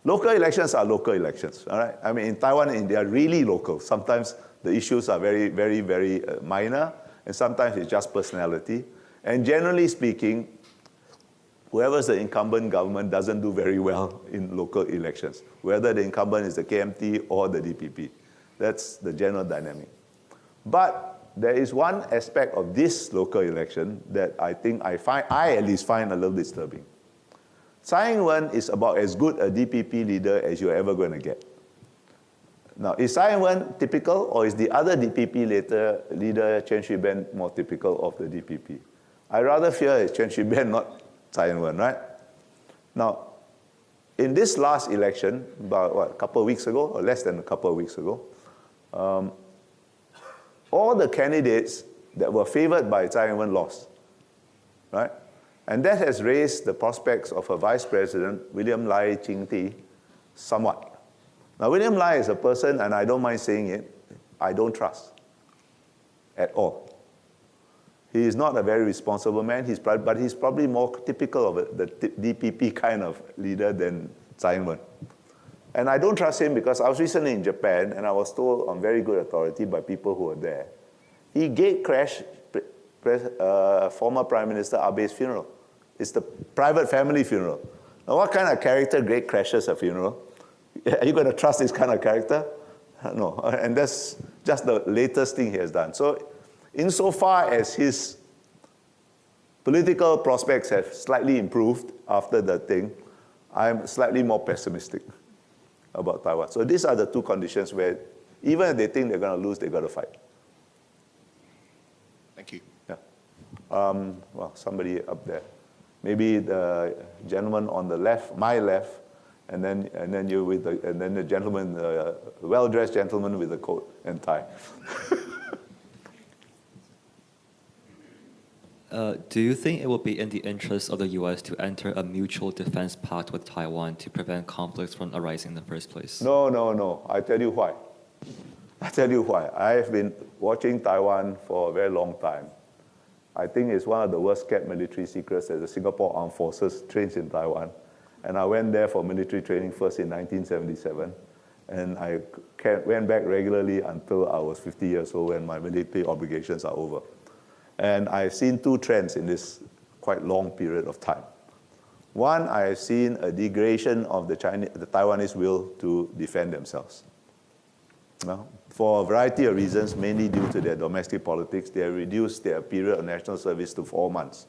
local elections are local elections, all right? I mean, in Taiwan, they are really local. Sometimes the issues are very, very, very minor, and sometimes it's just personality. And generally speaking, whoever's the incumbent government doesn't do very well in local elections, whether the incumbent is the KMT or the DPP. That's the general dynamic. But there is one aspect of this local election that I think I at least find a little disturbing. Tsai Ing-wen is about as good a DPP leader as you're ever going to get. Now, is Tsai Ing-wen typical, or is the other DPP leader, Chen Shui-bian, more typical of the DPP? I rather fear it's Chen Shui-bian, not Tsai Ing-wen, right? Now, in this last election, about a couple of weeks ago, or less than a couple of weeks ago, all the candidates that were favored by Tsai Ing-wen lost, right? And that has raised the prospects of her vice president, William Lai Ching-te, somewhat. Now, William Lai is a person, and I don't mind saying it, I don't trust at all. He is not a very responsible man, but he's probably more typical of the DPP kind of leader than Tsai Ing-wen. And I don't trust him because I was recently in Japan, and I was told on very good authority by people who were there, he gate-crashed former Prime Minister Abe's funeral. It's the private family funeral. Now, what kind of character gate-crashes a funeral? Are you going to trust this kind of character? No, and that's just the latest thing he has done. So, insofar as his political prospects have slightly improved after the thing, I'm slightly more pessimistic about Taiwan. So these are the two conditions where even if they think they're going to lose, they've got to fight. Thank you. Yeah. Well, somebody up there. Maybe the gentleman on the left, my left, and then you with the gentleman, well-dressed gentleman with the coat and tie. Do you think it will be in the interest of the U.S. to enter a mutual defense pact with Taiwan to prevent conflicts from arising in the first place? No. I tell you why. I have been watching Taiwan for a very long time. I think it's one of the worst kept military secrets that the Singapore Armed Forces trains in Taiwan. And I went there for military training first in 1977. And I went back regularly until I was 50 years old when my military obligations are over. And I've seen two trends in this quite long period of time. One, I have seen a degradation of the Taiwanese will to defend themselves. Now, for a variety of reasons, mainly due to their domestic politics, they have reduced their period of national service to 4 months.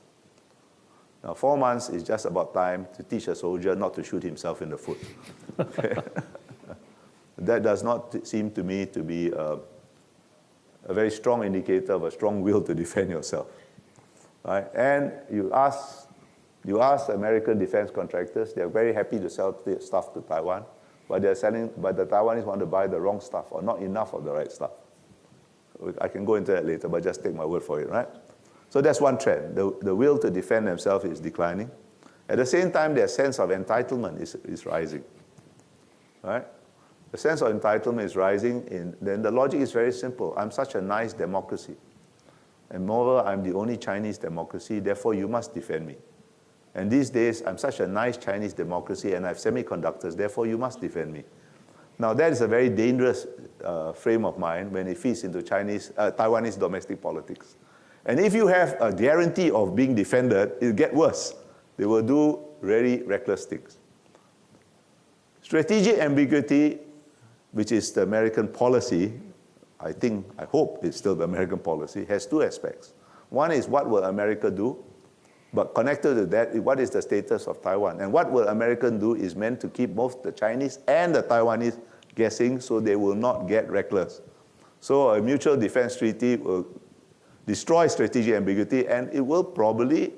Now, 4 months is just about time to teach a soldier not to shoot himself in the foot. That does not seem to me to be a very strong indicator of a strong will to defend yourself, right? And you ask American defense contractors, they're very happy to sell stuff to Taiwan, but the Taiwanese want to buy the wrong stuff or not enough of the right stuff. I can go into that later, but just take my word for it, right? So that's one trend. The will to defend themselves is declining. At the same time, their sense of entitlement is rising, right? The sense of entitlement is rising, then the logic is very simple. I'm such a nice democracy. And moreover, I'm the only Chinese democracy, therefore you must defend me. And these days, I'm such a nice Chinese democracy and I have semiconductors, therefore you must defend me. Now that is a very dangerous frame of mind when it feeds into Taiwanese domestic politics. And if you have a guarantee of being defended, it'll get worse. They will do very reckless things. Strategic ambiguity, which is the American policy, I hope it's still the American policy, has two aspects. One is what will America do? But connected to that, what is the status of Taiwan? And what will America do is meant to keep both the Chinese and the Taiwanese guessing so they will not get reckless. So a mutual defense treaty will destroy strategic ambiguity, and it will probably,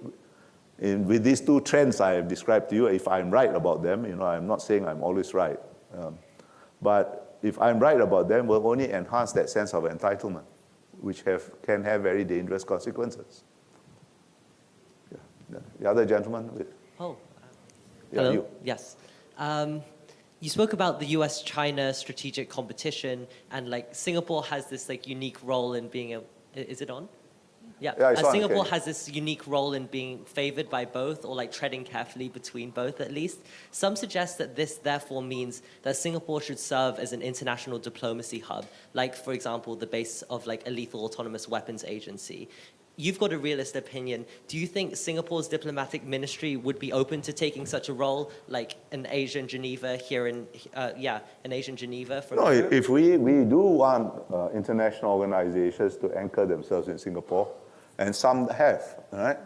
with these two trends I have described to you, if I'm right about them, I'm not saying I'm always right, but if I'm right about them, will only enhance that sense of entitlement, which can have very dangerous consequences. The other gentleman? Hello. You. Yes. You spoke about the US-China strategic competition, and Singapore has this unique role in being is it on? Yeah, Singapore has this unique role in being favored by both, or treading carefully between both at least. Some suggest that this therefore means that Singapore should serve as an international diplomacy hub, for example, the base of a lethal autonomous weapons agency. You've got a realist opinion. Do you think Singapore's diplomatic ministry would be open to taking such a role, like an Asian Geneva here an Asian Geneva from No, Europe? if we do want international organizations to anchor themselves in Singapore, and some have, right?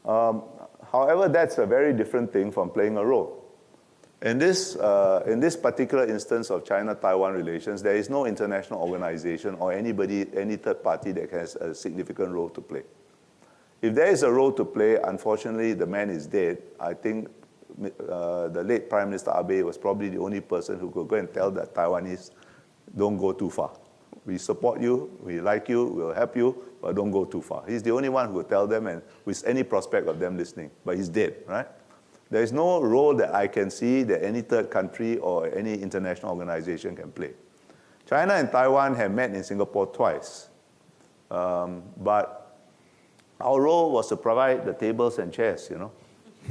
However, that's a very different thing from playing a role. In this particular instance of China-Taiwan relations, there is no international organization or any third party that has a significant role to play. If there is a role to play, unfortunately, the man is dead. I think the late Prime Minister Abe was probably the only person who could go and tell the Taiwanese, don't go too far. We support you, we like you, we'll help you, but don't go too far. He's the only one who will tell them, and with any prospect of them listening. But he's dead, right? There is no role that I can see that any third country or any international organization can play. China and Taiwan have met in Singapore twice. But our role was to provide the tables and chairs,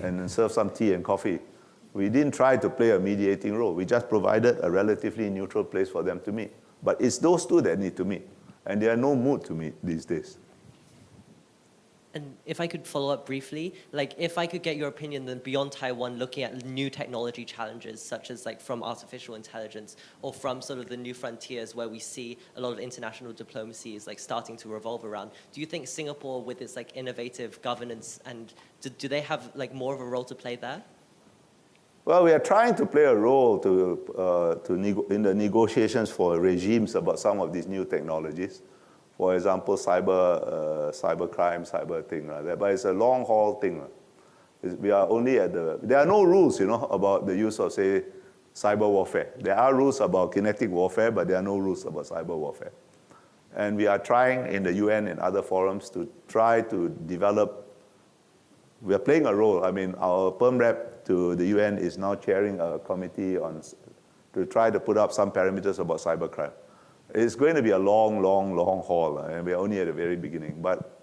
and serve some tea and coffee. We didn't try to play a mediating role. We just provided a relatively neutral place for them to meet. But it's those two that need to meet. And they are no mood to meet these days. And if I could follow up briefly, if I could get your opinion then beyond Taiwan, looking at new technology challenges, such as from artificial intelligence or from sort of the new frontiers where we see a lot of international diplomacy is starting to revolve around. Do you think Singapore, with its innovative governance, and do they have more of a role to play there? Well, we are trying to play a role in the negotiations for regimes about some of these new technologies. For example, cyber crime, cyber thing like that. But it's a long haul thing. We are only at there are no rules, about the use of, say, cyber warfare. There are rules about kinetic warfare, but there are no rules about cyber warfare. And we are trying in the UN and other forums to try to develop. We are playing a role. I mean, our Perm Rep to the UN is now chairing a committee to try to put up some parameters about cybercrime. It's going to be a long, long, long haul, and we're only at the very beginning. But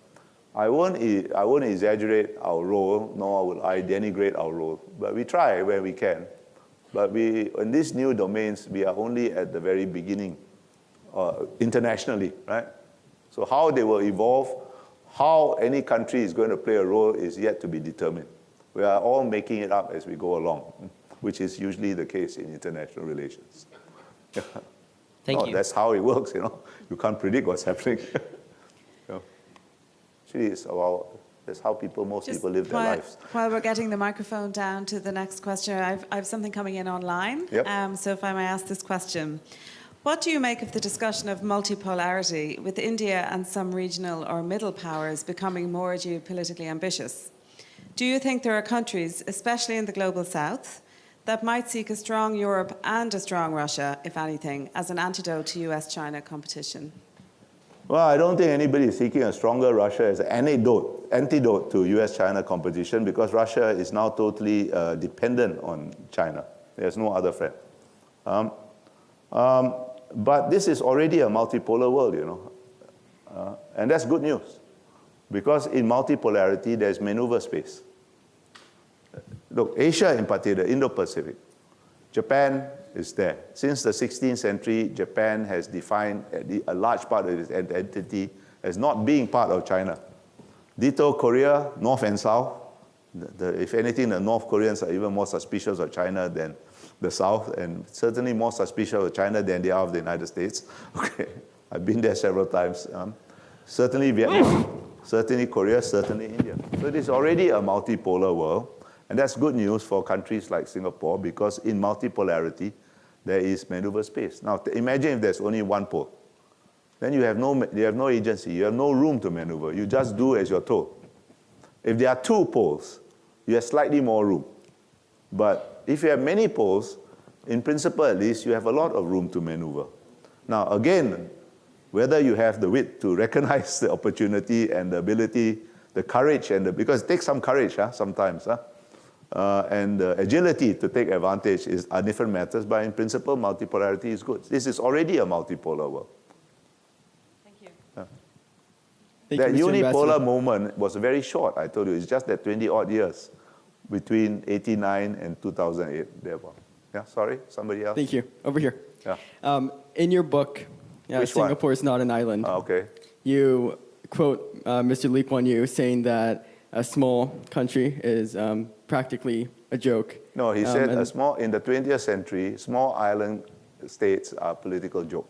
I won't exaggerate our role, nor will I denigrate our role. But we try where we can. But in these new domains, we are only at the very beginning, internationally, right? So how they will evolve, how any country is going to play a role is yet to be determined. We are all making it up as we go along, which is usually the case in international relations. Thank you. That's how it works, You can't predict what's happening. Actually, that's how most people live their lives. While we're getting the microphone down to the next question, I have something coming in online. Yep. So if I may ask this question. What do you make of the discussion of multipolarity, with India and some regional or middle powers becoming more geopolitically ambitious? Do you think there are countries, especially in the global south, that might seek a strong Europe and a strong Russia, if anything, as an antidote to US-China competition? Well, I don't think anybody is seeking a stronger Russia as an antidote to US-China competition, because Russia is now totally dependent on China. There's no other friend. But this is already a multipolar world, you know. And that's good news, because in multipolarity, there's maneuver space. Look, Asia in particular, Indo-Pacific, Japan is there. Since the 16th century, Japan has defined a large part of its identity as not being part of China. Ditto Korea, North and South. If anything, the North Koreans are even more suspicious of China than the South, and certainly more suspicious of China than they are of the United States. Okay, I've been there several times. Certainly Vietnam, certainly Korea, certainly India. So it is already a multipolar world. And that's good news for countries like Singapore, because in multipolarity, there is maneuver space. Now, imagine if there's only one pole. Then you have no agency, you have no room to maneuver. You just do as you're told. If there are two poles, you have slightly more room. But if you have many poles, in principle at least, you have a lot of room to maneuver. Now, again, whether you have the wit to recognize the opportunity and the ability, the courage, because it takes some courage sometimes, and agility to take advantage are different matters, but in principle, multipolarity is good. This is already a multipolar world. Thank you. That unipolar moment was very short, I told you. It's just that 20-odd years between 89 and 2008. Therefore. Yeah, sorry, somebody else? Thank you. Over here. Yeah. In your book, Singapore one? is not an island. Okay. You quote Mr. Lee Kuan Yew saying that a small country is practically a joke. No, he said in the 20th century, small island states are a political joke.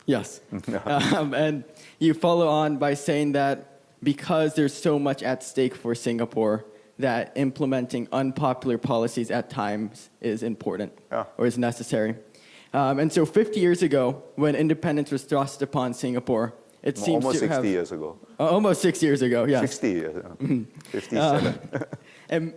Yes. And you follow on by saying that because there's so much at stake for Singapore, that implementing unpopular policies at times is important or is necessary. And so 50 years ago, when independence was thrust upon Singapore, it seems almost to have... 60 years ago. Almost 6 years ago, yes. 60 years, 57. And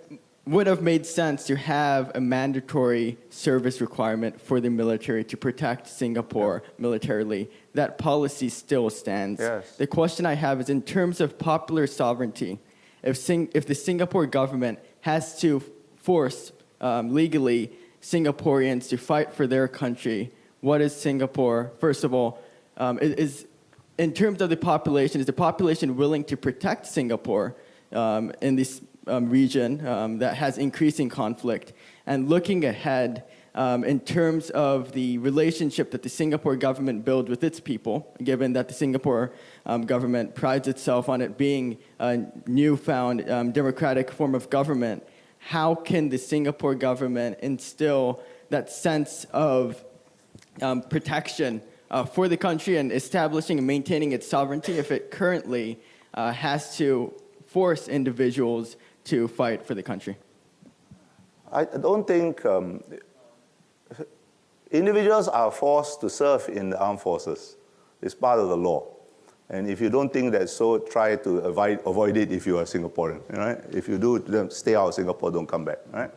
would have made sense to have a mandatory service requirement for the military to protect Singapore militarily. That policy still stands. Yes. The question I have is, in terms of popular sovereignty, if the Singapore government has to force legally Singaporeans to fight for their country, what is Singapore, first of all, in terms of the population, is the population willing to protect Singapore in this region that has increasing conflict? And looking ahead, in terms of the relationship that the Singapore government builds with its people, given that the Singapore government prides itself on it being a newfound democratic form of government, how can the Singapore government instill that sense of protection for the country and establishing and maintaining its sovereignty if it currently has to force individuals to fight for the country? I don't think individuals are forced to serve in the armed forces. It's part of the law. And if you don't think that's so, try to avoid it if you are Singaporean. Right? If you do, then stay out of Singapore, don't come back. Right?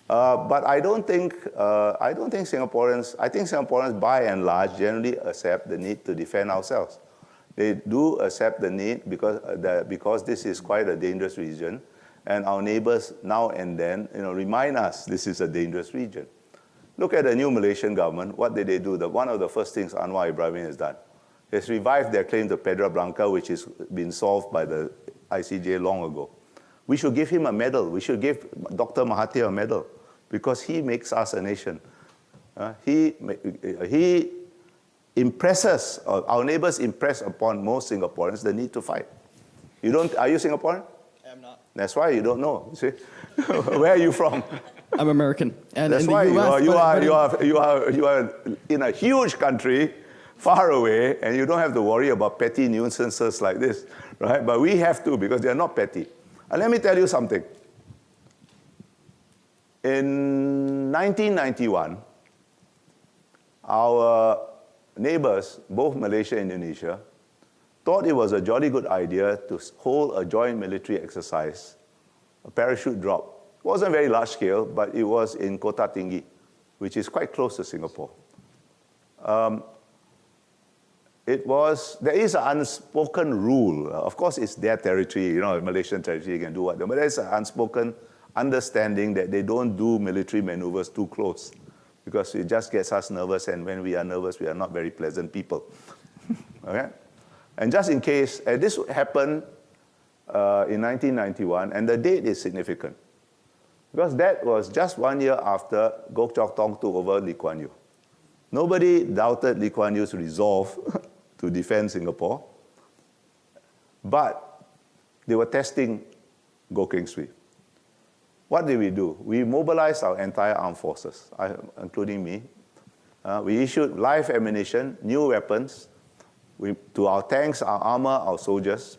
But I don't think Singaporeans, I think Singaporeans by and large generally accept the need to defend ourselves. They do accept the need because this is quite a dangerous region, and our neighbors now and then remind us this is a dangerous region. Look at the new Malaysian government. What did they do? One of the first things Anwar Ibrahim has done is revived their claim to Pedra Blanca, which has been solved by the ICJ long ago. We should give him a medal. We should give Dr. Mahathir a medal, because he makes us a nation. He impresses, our neighbors impress upon most Singaporeans the need to fight. Are you Singaporean? I am not. That's why you don't know. See? Where are you from? I'm American. And that's in the why US, you are in a huge country, far away, and you don't have to worry about petty nuisances like this, right? But we have to, because they are not petty. And let me tell you something. In 1991, our neighbors, both Malaysia and Indonesia, thought it was a jolly good idea to hold a joint military exercise, a parachute drop. It wasn't very large scale, but it was in Kota Tinggi, which is quite close to Singapore. there is an unspoken rule. Of course, it's their territory, Malaysian territory, you can do what, but there's an unspoken understanding that they don't do military maneuvers too close, because it just gets us nervous, and when we are nervous, we are not very pleasant people. Okay? And just in case, this happened in 1991, and the date is significant, because that was just 1 year after Goh Chok Tong took over Lee Kuan Yew. Nobody doubted Lee Kuan Yew's resolve to defend Singapore, but they were testing Goh Keng Swee. What did we do? We mobilized our entire armed forces, including me. We issued live ammunition, new weapons, to our tanks, our armor, our soldiers.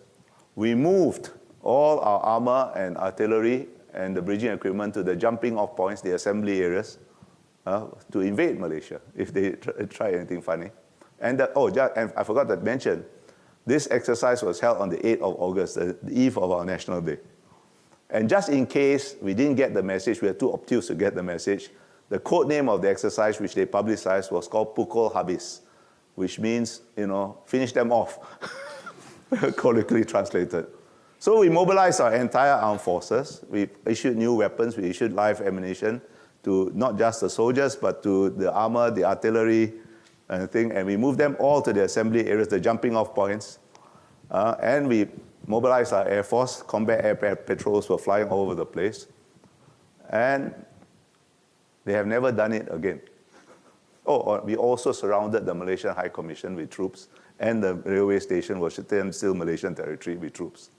We moved all our armor and artillery and the bridging equipment to the jumping off points, the assembly areas, to invade Malaysia if they try anything funny. And I forgot to mention, this exercise was held on the 8th of August, the eve of our National Day. And just in case we didn't get the message, we were too obtuse to get the message, the code name of the exercise which they publicized was called Pukul Habis, which means, finish them off, colloquially translated. So we mobilized our entire armed forces. We issued new weapons, we issued live ammunition to not just the soldiers, but to the armor, the artillery, and we moved them all to the assembly areas, the jumping off points, and we mobilized our air force. Combat air patrols were flying all over the place, and they have never done it again. We also surrounded the Malaysian High Commission with troops, and the railway station was still Malaysian territory with troops.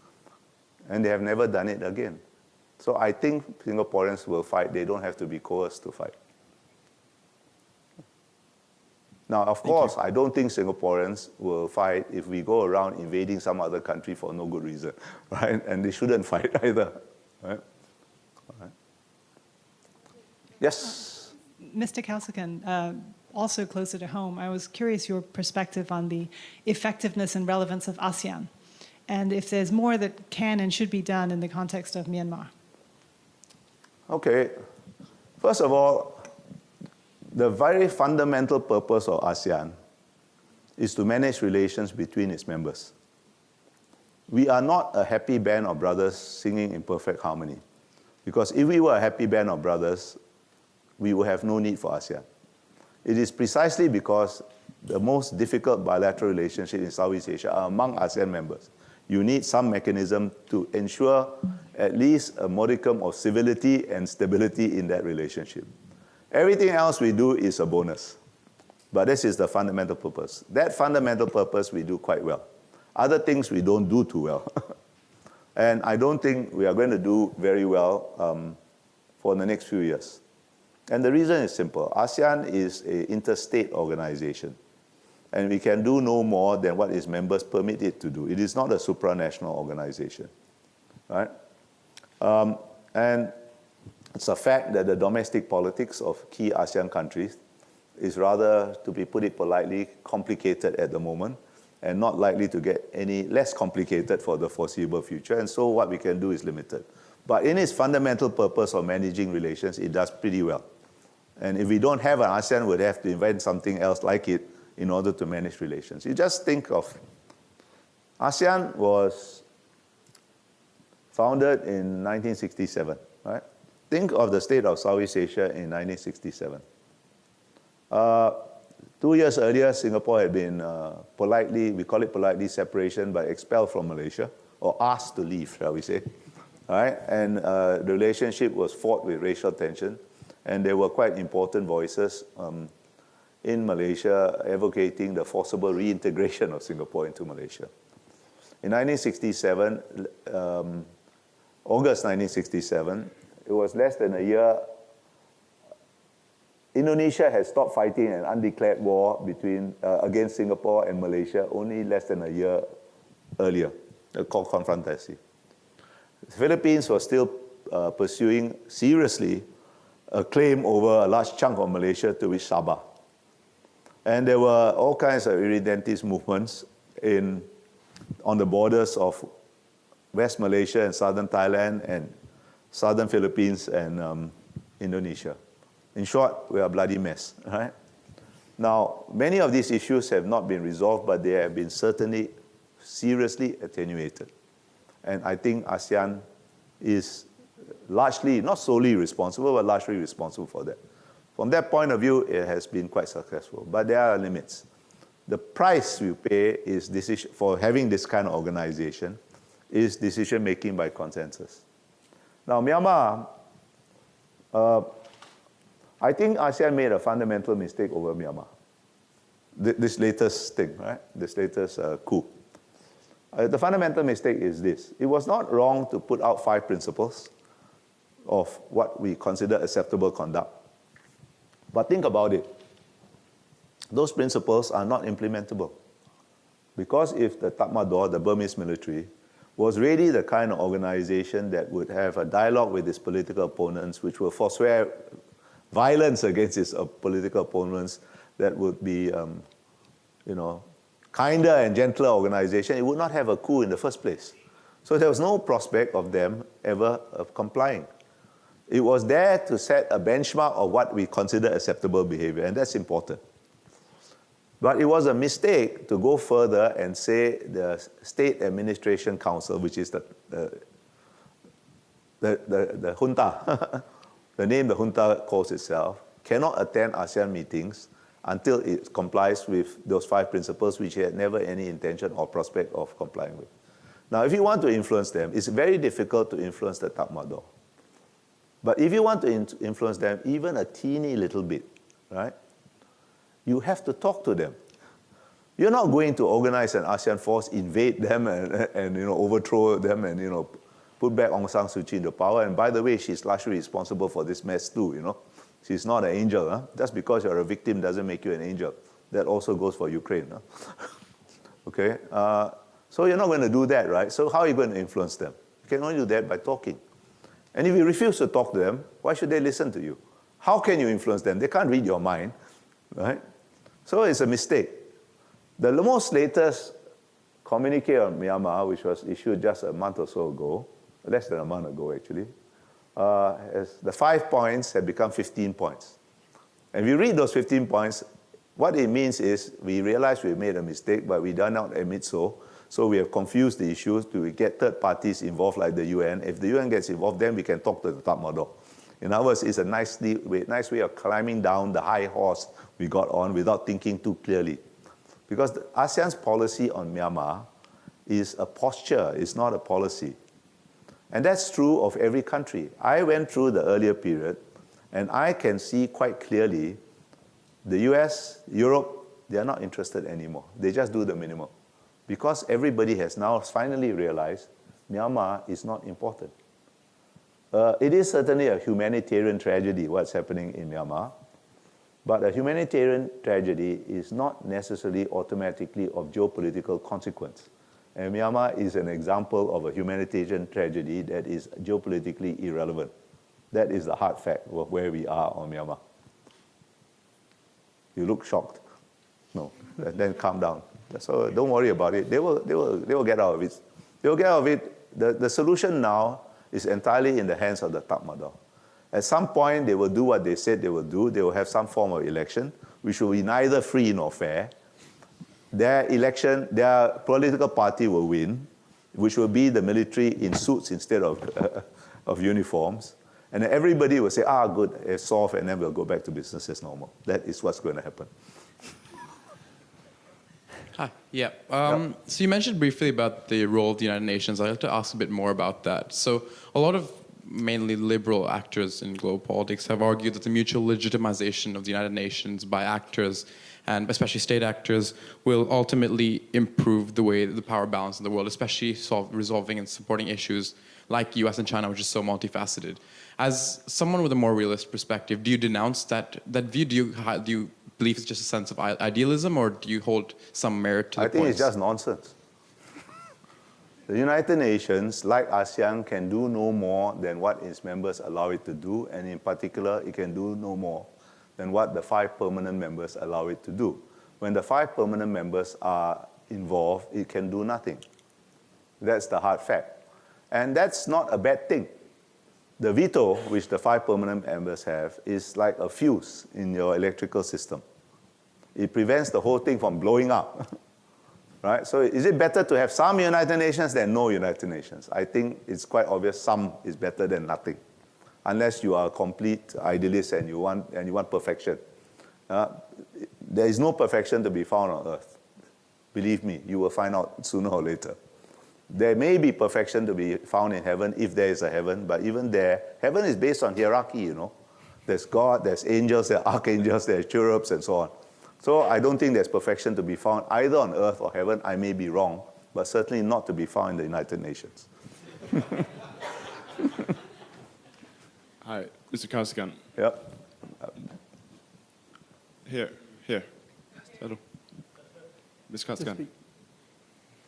And they have never done it again. So I think Singaporeans will fight. They don't have to be coerced to fight. Now, of course, I don't think Singaporeans will fight if we go around invading some other country for no good reason, right? And they shouldn't fight either, right? Yes? Mr. Kausikan, also closer to home, I was curious your perspective on the effectiveness and relevance of ASEAN, and if there's more that can and should be done in the context of Myanmar. Okay. First of all, the very fundamental purpose of ASEAN is to manage relations between its members. We are not a happy band of brothers singing in perfect harmony, because if we were a happy band of brothers, we would have no need for ASEAN. It is precisely because the most difficult bilateral relationships in Southeast Asia are among ASEAN members. You need some mechanism to ensure at least a modicum of civility and stability in that relationship. Everything else we do is a bonus. But this is the fundamental purpose. That fundamental purpose we do quite well. Other things we don't do too well. And I don't think we are going to do very well for the next few years. And the reason is simple. ASEAN is an interstate organization. And we can do no more than what its members permit it to do. It is not a supranational organization, right? And it's a fact that the domestic politics of key ASEAN countries is rather, to put it politely, complicated at the moment, and not likely to get any less complicated for the foreseeable future. And so what we can do is limited. But in its fundamental purpose of managing relations, it does pretty well. And if we don't have an ASEAN, we'd have to invent something else like it in order to manage relations. You just think of, ASEAN was founded in 1967, right? Think of the state of Southeast Asia in 1967. 2 years earlier, Singapore had been politely, we call it politely separation, but expelled from Malaysia, or asked to leave, shall we say. All right? And the relationship was fraught with racial tension, and there were quite important voices in Malaysia advocating the forcible reintegration of Singapore into Malaysia. In 1967, August 1967, it was less than a year. Indonesia had stopped fighting an undeclared war against Singapore and Malaysia only less than a year earlier, called confrontation. The Philippines was still pursuing seriously a claim over a large chunk of Malaysia, to which Sabah. And there were all kinds of irredentist movements on the borders of West Malaysia and southern Thailand and southern Philippines and Indonesia. In short, we are a bloody mess, right? Now, many of these issues have not been resolved, but they have been certainly seriously attenuated. And I think ASEAN is largely, not solely responsible, but largely responsible for that. From that point of view, it has been quite successful, but there are limits. The price we pay is for having this kind of organization is decision-making by consensus. Now, Myanmar, I think ASEAN made a fundamental mistake over Myanmar. This latest thing, right? This latest coup. The fundamental mistake is this. It was not wrong to put out 5 principles of what we consider acceptable conduct. But think about it. Those principles are not implementable. Because if the Tatmadaw, the Burmese military, was really the kind of organization that would have a dialogue with its political opponents, which will forswear violence against its political opponents, that would be, kinder and gentler organization, it would not have a coup in the first place. So there was no prospect of them ever complying. It was there to set a benchmark of what we consider acceptable behavior, and that's important. But it was a mistake to go further and say the State Administration Council, which is the junta, the name the junta calls itself, cannot attend ASEAN meetings until it complies with those 5 principles, which it had never any intention or prospect of complying with. Now, if you want to influence them, it's very difficult to influence the Tatmadaw. But if you want to influence them even a teeny little bit, right, you have to talk to them. You're not going to organize an ASEAN force, invade them and overthrow them and put back Aung San Suu Kyi into power. And by the way, she's largely responsible for this mess too, She's not an angel. Huh? Just because you're a victim doesn't make you an angel. That also goes for Ukraine. Huh? Okay? So you're not going to do that, right? So how are you going to influence them? You can only do that by talking. And if you refuse to talk to them, why should they listen to you? How can you influence them? They can't read your mind, right? So it's a mistake. The most latest communique on Myanmar, which was issued just a month or so ago, less than a month ago actually, the 5 points have become 15 points. And if you read those 15 points, what it means is we realize we made a mistake, but we do not admit so. So we have confused the issues to get third parties involved like the UN. If the UN gets involved, then we can talk to the Tatmadaw. In other words, it's a nice way of climbing down the high horse we got on without thinking too clearly. Because the ASEAN's policy on Myanmar is a posture, it's not a policy. And that's true of every country. I went through the earlier period, and I can see quite clearly the US, Europe, they are not interested anymore. They just do the minimum. Because everybody has now finally realized Myanmar is not important. It is certainly a humanitarian tragedy, what's happening in Myanmar. But a humanitarian tragedy is not necessarily automatically of geopolitical consequence. And Myanmar is an example of a humanitarian tragedy that is geopolitically irrelevant. That is the hard fact of where we are on Myanmar. You look shocked. No, then calm down. So don't worry about it. They will get out of it. They will get out of it. The solution now is entirely in the hands of the Tatmadaw. At some point, they will do what they said they will do. They will have some form of election, which will be neither free nor fair. Their political party will win, which will be the military in suits instead of uniforms. And then everybody will say, good, it's solved, and then we'll go back to business as normal. That is what's going to happen. Hi, yeah. So you mentioned briefly about the role of the United Nations. I'd like to ask a bit more about that. So a lot of mainly liberal actors in global politics have argued that the mutual legitimization of the United Nations by actors, and especially state actors, will ultimately improve the way the power balance in the world, especially resolving and supporting issues like US and China, which is so multifaceted. As someone with a more realist perspective, do you denounce that view? Do you believe it's just a sense of idealism, or do you hold some merit to the points? I think it's just nonsense. The United Nations, like ASEAN, can do no more than what its members allow it to do, and in particular, it can do no more than what the 5 permanent members allow it to do. When the 5 permanent members are involved, it can do nothing. That's the hard fact. And that's not a bad thing. The veto, which the 5 permanent members have, is like a fuse in your electrical system. It prevents the whole thing from blowing up. Right? So is it better to have some United Nations than no United Nations? I think it's quite obvious some is better than nothing, unless you are a complete idealist and you want perfection. There is no perfection to be found on earth. Believe me, you will find out sooner or later. There may be perfection to be found in heaven if there is a heaven, but even there, heaven is based on hierarchy, you know. There's God, there's angels, there are archangels, there are cherubs, and so on. So I don't think there's perfection to be found either on earth or heaven. I may be wrong, but certainly not to be found in the United Nations. Hi, Mr. Kausikan. Yep. Here. Hello. Mr. Kausikan.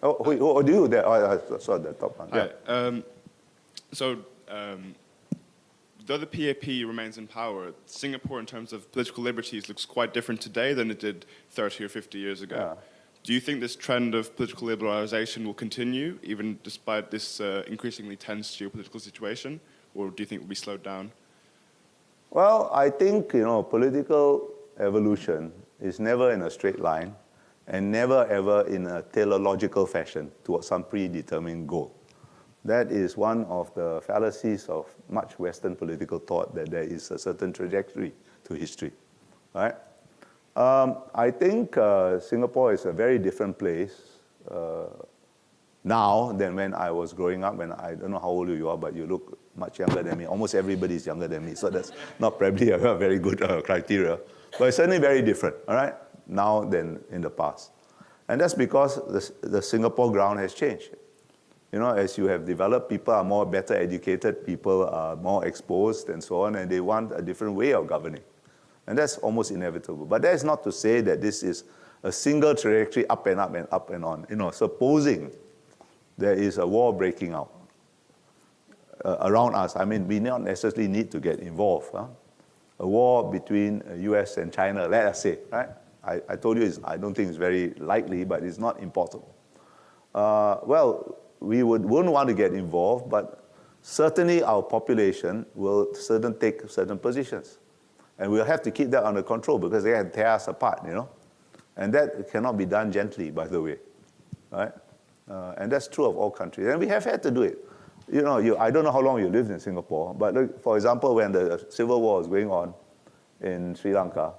Oh, who do you there? Oh, I saw the top one. Hi. Yeah. Though the PAP remains in power, Singapore, in terms of political liberties, looks quite different today than it did 30 or 50 years ago. Yeah. Do you think this trend of political liberalization will continue, even despite this increasingly tense geopolitical situation, or do you think it will be slowed down? Well, I think, political evolution is never in a straight line and never ever in a teleological fashion towards some predetermined goal. That is one of the fallacies of much Western political thought, that there is a certain trajectory to history, right? I think Singapore is a very different place now than when I was growing up. When I don't know how old you are, but you look much younger than me. Almost everybody is younger than me, so that's not probably a very good criteria. But it's certainly very different, all right, now than in the past. And that's because the Singapore ground has changed. As you have developed, people are better educated, people are more exposed and so on, and they want a different way of governing. And that's almost inevitable. But that is not to say that this is a single trajectory up and up and up and on. Supposing there is a war breaking out around us, I mean, we not necessarily need to get involved. A war between US and China, let us say, right? I told you I don't think it's very likely, but it's not impossible. We wouldn't want to get involved, but certainly our population will take certain positions. And we'll have to keep that under control because they can tear us apart, And that cannot be done gently, by the way, right? And that's true of all countries. And we have had to do it. I don't know how long you lived in Singapore, but look, for example, when the civil war was going on in Sri Lanka,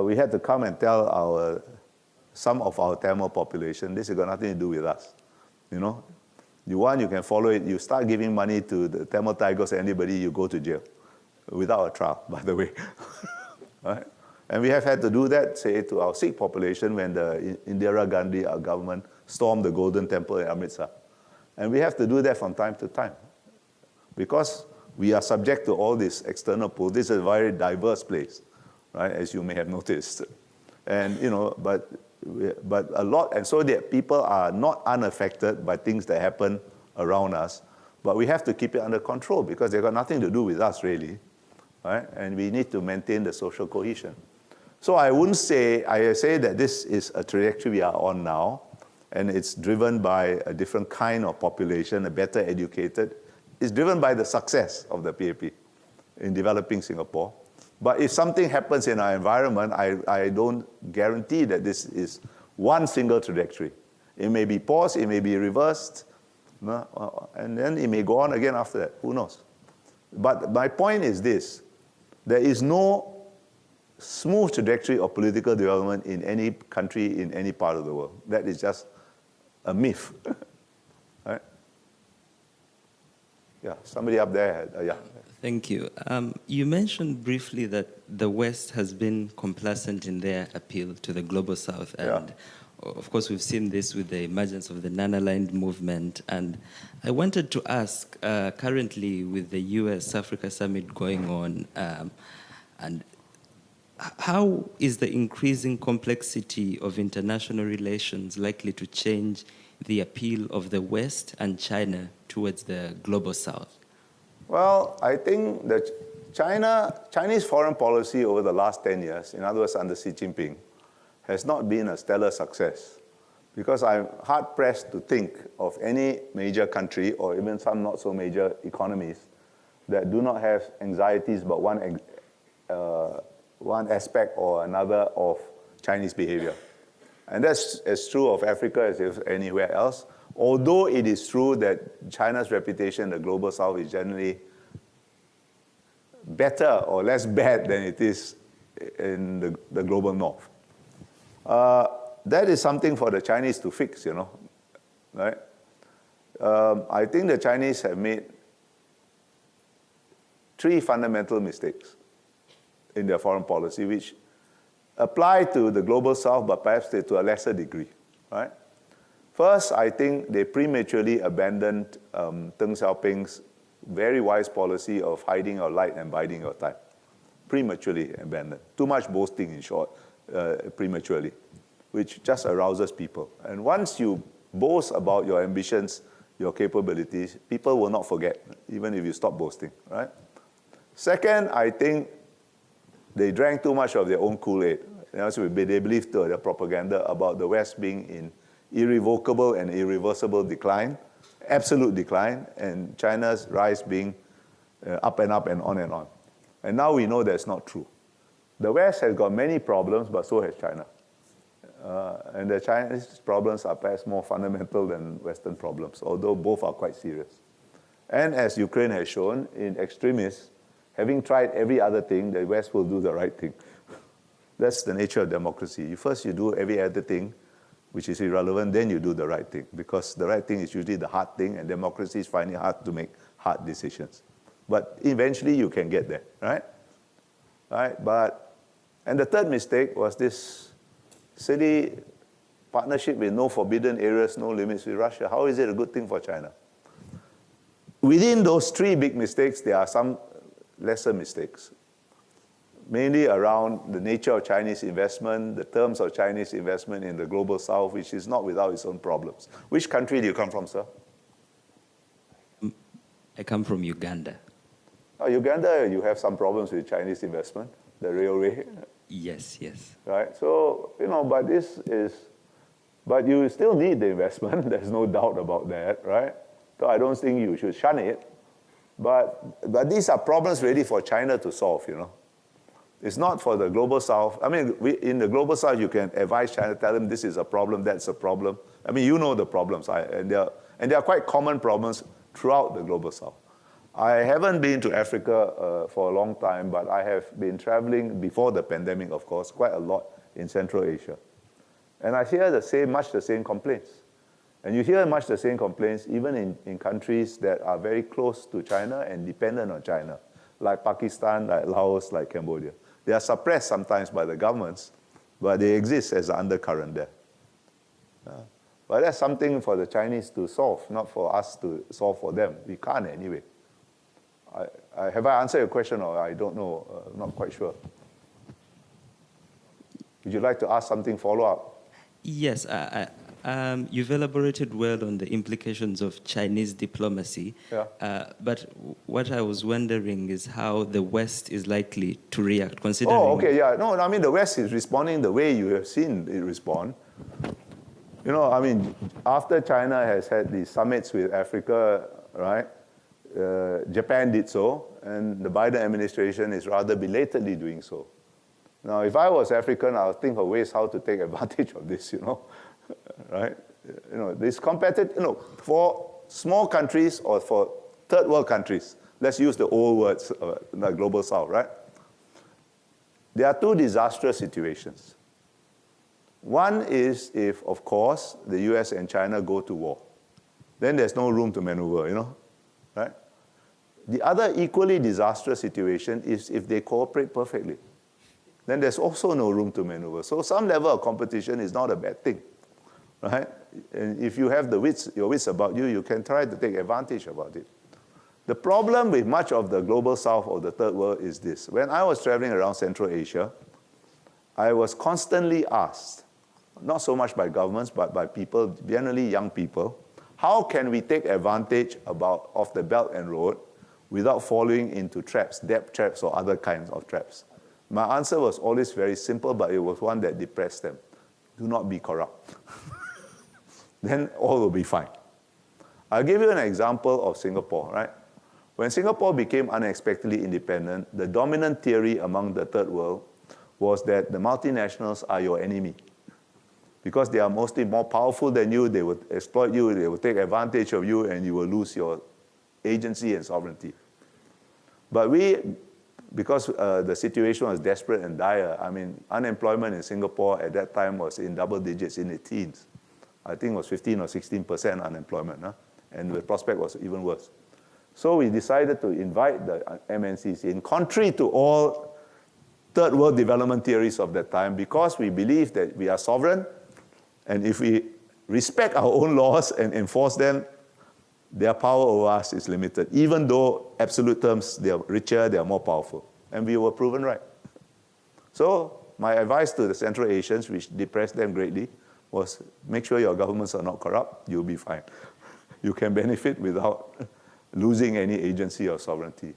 we had to come and tell some of our Tamil population, this has got nothing to do with us. You can follow it. You start giving money to the Tamil Tigers or anybody, you go to jail without a trial, by the way. Right? And we have had to do that, say, to our Sikh population when the Indira Gandhi, our government, stormed the Golden Temple in Amritsar. And we have to do that from time to time because we are subject to all this external pull. This is a very diverse place, right, as you may have noticed. And, but a lot, and so that people are not unaffected by things that happen around us, but we have to keep it under control because they've got nothing to do with us, really, right? And we need to maintain the social cohesion. So I say that this is a trajectory we are on now, and it's driven by a different kind of population, a better educated. It's driven by the success of the PAP in developing Singapore. But if something happens in our environment, I don't guarantee that this is one single trajectory. It may be paused, it may be reversed, and then it may go on again after that. Who knows? But my point is this. There is no smooth trajectory of political development in any country, in any part of the world. That is just a myth. Right? Yeah, somebody up there. Yeah. Thank you. You mentioned briefly that the West has been complacent in their appeal to the global South. And of course, we've seen this with the emergence of the non-aligned movement. And I wanted to ask, currently with the US-Africa summit going on, and how is the increasing complexity of international relations likely to change the appeal of the West and China towards the global South? Well, I think that Chinese foreign policy over the last 10 years, in other words, under Xi Jinping, has not been a stellar success. Because I'm hard-pressed to think of any major country, or even some not so major economies, that do not have anxieties about one aspect or another of Chinese behavior. And that's as true of Africa as if anywhere else. Although it is true that China's reputation in the global south is generally better or less bad than it is in the global north. That is something for the Chinese to fix, you know, right? I think the Chinese have made 3 fundamental mistakes in their foreign policy, which apply to the global south, but perhaps to a lesser degree, right? First, I think they prematurely abandoned Deng Xiaoping's very wise policy of hiding your light and biding your time. Prematurely abandoned. Too much boasting, in short, prematurely, which just arouses people. And once you boast about your ambitions, your capabilities, people will not forget, even if you stop boasting, right? Second, I think they drank too much of their own Kool-Aid. They believed their propaganda about the West being in irrevocable and irreversible decline, absolute decline, and China's rise being up and up and on and on. And now we know that's not true. The West has got many problems, but so has China. And the Chinese problems are perhaps more fundamental than Western problems, although both are quite serious. And as Ukraine has shown, in extremists, having tried every other thing, the West will do the right thing. That's the nature of democracy. First you do every other thing, which is irrelevant, then you do the right thing, because the right thing is usually the hard thing, and democracy is finding it hard to make hard decisions. But eventually you can get there, right? And the third mistake was this silly partnership with no forbidden areas, no limits with Russia. How is it a good thing for China? Within those 3 big mistakes, there are some lesser mistakes, mainly around the nature of Chinese investment, the terms of Chinese investment in the global south, which is not without its own problems. Which country do you come from, sir? I come from Uganda. Oh, Uganda, you have some problems with Chinese investment, the railway. Yes, yes. Right, so, you know, but you still need the investment, there's no doubt about that, right? So I don't think you should shun it. But these are problems ready for China to solve, you know. It's not for the global south. I mean, in the global south, you can advise China, tell them this is a problem, that's a problem. I mean, you know the problems, and they are quite common problems throughout the global south. I haven't been to Africa for a long time, but I have been traveling before the pandemic, of course, quite a lot in Central Asia. And I hear much the same complaints. And you hear much the same complaints even in countries that are very close to China and dependent on China, like Pakistan, like Laos, like Cambodia. They are suppressed sometimes by the governments, but they exist as an undercurrent there. But that's something for the Chinese to solve, not for us to solve for them. We can't anyway. Have I answered your question, or I don't know? I'm not quite sure. Would you like to ask something follow-up? Yes, you've elaborated well on the implications of Chinese diplomacy. Yeah. But what I was wondering is how the West is likely to react, considering... Oh, okay, yeah. No, I mean, the West is responding the way you have seen it respond. You know, I mean, after China has had these summits with Africa, right, Japan did so, and the Biden administration is rather belatedly doing so. Now, if I was African, I would think of ways how to take advantage of this, you know, right? You know, this competitive, you know, for small countries or for third world countries, let's use the old words, the global south, right? There are 2 disastrous situations. One is if, of course, the US and China go to war. Then there's no room to maneuver, you know, right? The other equally disastrous situation is if they cooperate perfectly. Then there's also no room to maneuver. So some level of competition is not a bad thing, right? And if you have your wits about you, you can try to take advantage about it. The problem with much of the global south or the third world is this. When I was traveling around Central Asia, I was constantly asked, not so much by governments, but by people, generally young people, how can we take advantage of the Belt and Road without falling into traps, debt traps or other kinds of traps? My answer was always very simple, but it was one that depressed them. Do not be corrupt. Then all will be fine. I'll give you an example of Singapore, right? When Singapore became unexpectedly independent, the dominant theory among the third world was that the multinationals are your enemy. Because they are mostly more powerful than you, they would exploit you, they would take advantage of you, and you will lose your agency and sovereignty. But because the situation was desperate and dire, I mean, unemployment in Singapore at that time was in double digits, in the teens. I think it was 15 or 16% unemployment, huh? And the prospect was even worse. So we decided to invite the MNCs in, contrary to all third world development theories of that time, because we believe that we are sovereign, and if we respect our own laws and enforce them, their power over us is limited, even though absolute terms, they are richer, they are more powerful. And we were proven right. So my advice to the Central Asians, which depressed them greatly, was make sure your governments are not corrupt, you'll be fine. You can benefit without losing any agency or sovereignty.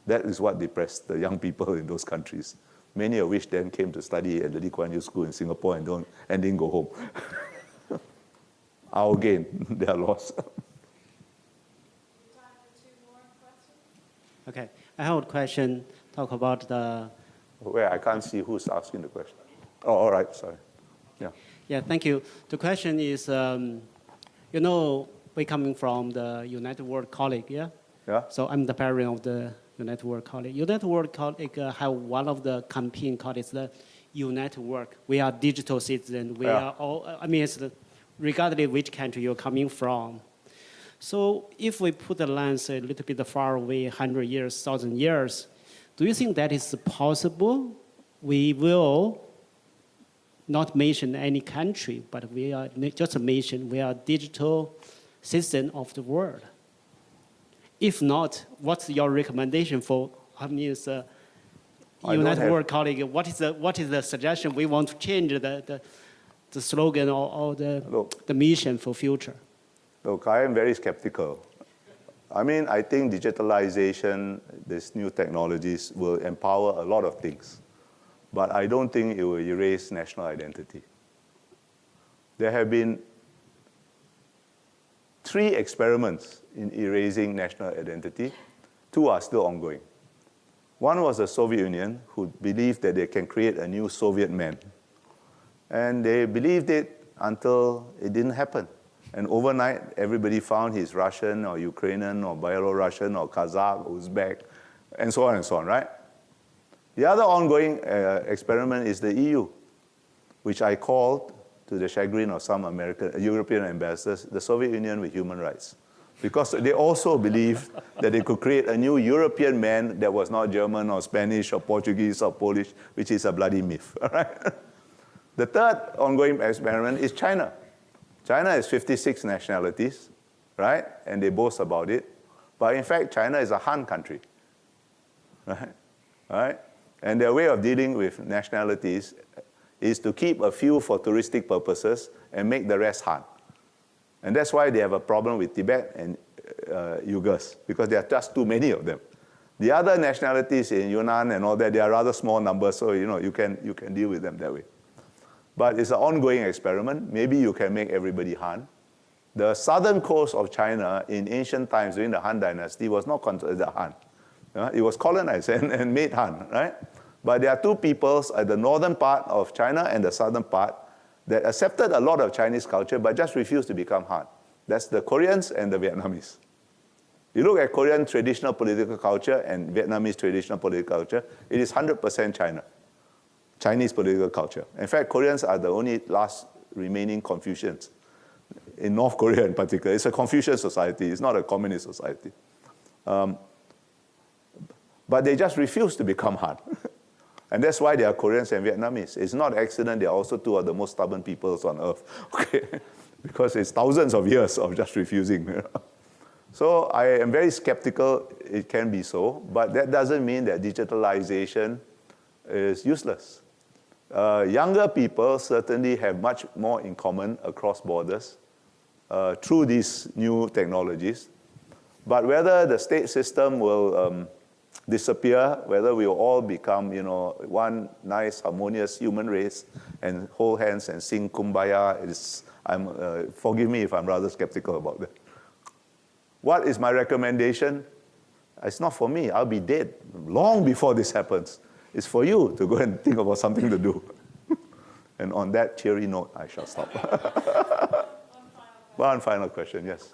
That is what depressed the young people in those countries, many of which then came to study at the Lee Kuan Yew School in Singapore and didn't go home. Our gain, their loss. Okay, I have a question, talk about the... Where I can't see who's asking the question. Oh, all right, sorry. Yeah. Yeah, thank you. The question is, you know, we're coming from the United World College, yeah? Yeah. So I'm the parent of the United World College. United World College have one of the campaign called it's the United Work. We are digital citizens. We are all, I mean, it's regardless which country you're coming from. So if we put the lens a little bit far away, 100 years, 1,000 years, do you think that is possible? We will not mention any country, but we are just mention we are digital citizen of the world. If not, what's your recommendation for, I mean, United World College? What is the suggestion we want to change the slogan or the mission for future? Look, I am very skeptical. I mean, I think digitalization, these new technologies will empower a lot of things, but I don't think it will erase national identity. There have been 3 experiments in erasing national identity. 2 are still ongoing. One was the Soviet Union, who believed that they can create a new Soviet man. And they believed it until it didn't happen. And overnight, everybody found he's Russian or Ukrainian or Belarusian or Kazakh, Uzbek, and so on, right? The other ongoing experiment is the EU, which I called, to the chagrin of some European ambassadors, the Soviet Union with human rights. Because they also believed that they could create a new European man that was not German or Spanish or Portuguese or Polish, which is a bloody myth, all right? The third ongoing experiment is China. China has 56 nationalities, right? And they boast about it. But in fact, China is a Han country, right? Right? And their way of dealing with nationalities is to keep a few for touristic purposes and make the rest Han. And that's why they have a problem with Tibet and Uyghurs, because there are just too many of them. The other nationalities in Yunnan and all that, they are rather small numbers, so you can deal with them that way. But it's an ongoing experiment. Maybe you can make everybody Han. The southern coast of China in ancient times during the Han Dynasty was not considered Han. It was colonized and made Han, right? But there are 2 peoples at the northern part of China and the southern part that accepted a lot of Chinese culture but just refused to become Han. That's the Koreans and the Vietnamese. You look at Korean traditional political culture and Vietnamese traditional political culture, it is 100% China. Chinese political culture. In fact, Koreans are the only last remaining Confucians. In North Korea in particular, it's a Confucian society, it's not a communist society. But they just refuse to become Han. And that's why they are Koreans and Vietnamese. It's not an accident, they are also 2 of the most stubborn peoples on earth. Okay? Because it's thousands of years of just refusing. So I am very skeptical it can be so, but that doesn't mean that digitalization is useless. Younger people certainly have much more in common across borders through these new technologies. But whether the state system will disappear, whether we will all become, one nice, harmonious human race and hold hands and sing Kumbaya, forgive me if I'm rather skeptical about that. What is my recommendation? It's not for me. I'll be dead long before this happens. It's for you to go and think about something to do. And on that cheery note, I shall stop. One final question, yes.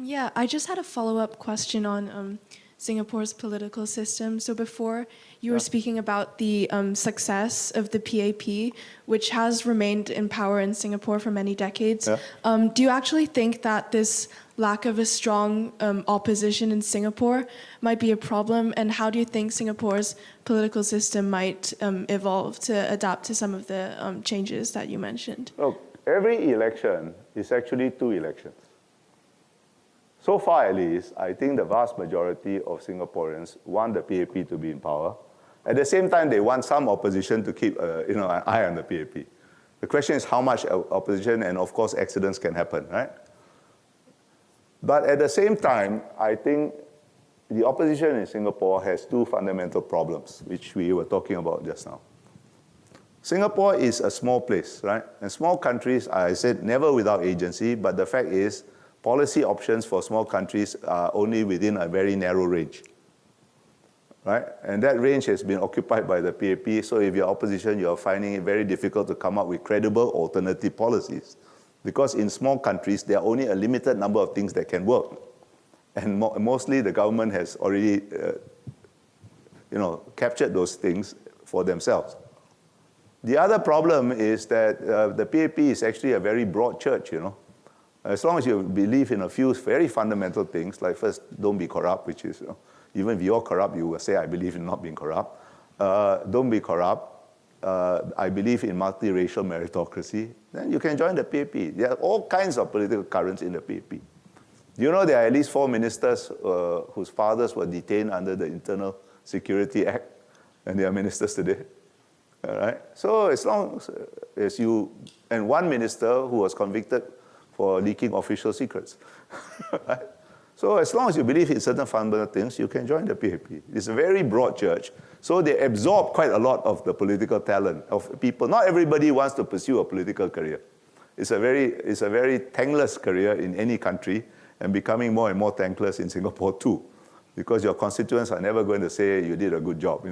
Yeah, I just had a follow-up question on Singapore's political system. So before, you were speaking about the success of the PAP, which has remained in power in Singapore for many decades. Yeah. Do you actually think that this lack of a strong opposition in Singapore might be a problem? And how do you think Singapore's political system might evolve to adapt to some of the changes that you mentioned? Look, every election is actually 2 elections. So far, at least, I think the vast majority of Singaporeans want the PAP to be in power. At the same time, they want some opposition to keep an eye on the PAP. The question is how much opposition, and of course, accidents can happen, right? But at the same time, I think the opposition in Singapore has 2 fundamental problems, which we were talking about just now. Singapore is a small place, right? And small countries, I said, never without agency, but the fact is, policy options for small countries are only within a very narrow range, right? And that range has been occupied by the PAP, so if you're opposition, you're finding it very difficult to come up with credible alternative policies. Because in small countries, there are only a limited number of things that can work. And mostly the government has already captured those things for themselves. The other problem is that the PAP is actually a very broad church, As long as you believe in a few very fundamental things, like first, don't be corrupt, which is, even if you're corrupt, you will say, I believe in not being corrupt. Don't be corrupt. I believe in multiracial meritocracy. Then you can join the PAP. There are all kinds of political currents in the PAP. You know there are at least 4 ministers whose fathers were detained under the Internal Security Act, and they are ministers today. All right? So as long as you, and 1 minister who was convicted for leaking official secrets. Right? So as long as you believe in certain fundamental things, you can join the PAP. It's a very broad church, so they absorb quite a lot of the political talent of people. Not everybody wants to pursue a political career. It's a very thankless career in any country, and becoming more and more thankless in Singapore too, because your constituents are never going to say you did a good job,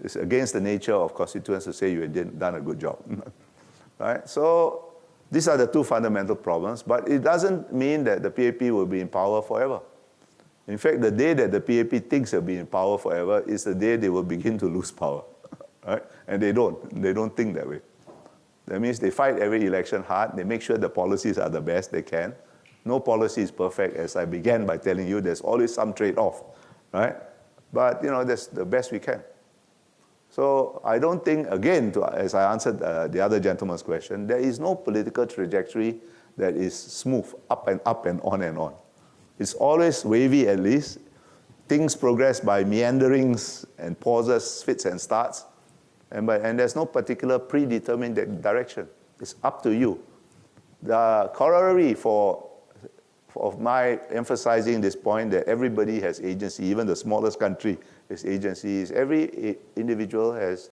It's against the nature of constituents to say you had done a good job. Right? So these are the 2 fundamental problems, but it doesn't mean that the PAP will be in power forever. In fact, the day that the PAP thinks they'll be in power forever is the day they will begin to lose power. Right? And they don't. They don't think that way. That means they fight every election hard. They make sure the policies are the best they can. No policy is perfect, as I began by telling you. There's always some trade-off, right? But, that's the best we can. So I don't think, again, as I answered the other gentleman's question, there is no political trajectory that is smooth, up and on and on. It's always wavy at least. Things progress by meanderings and pauses, fits and starts. And there's no particular predetermined direction. It's up to you. The corollary of my emphasizing this point that everybody has agency, even the smallest country has agency, is every individual has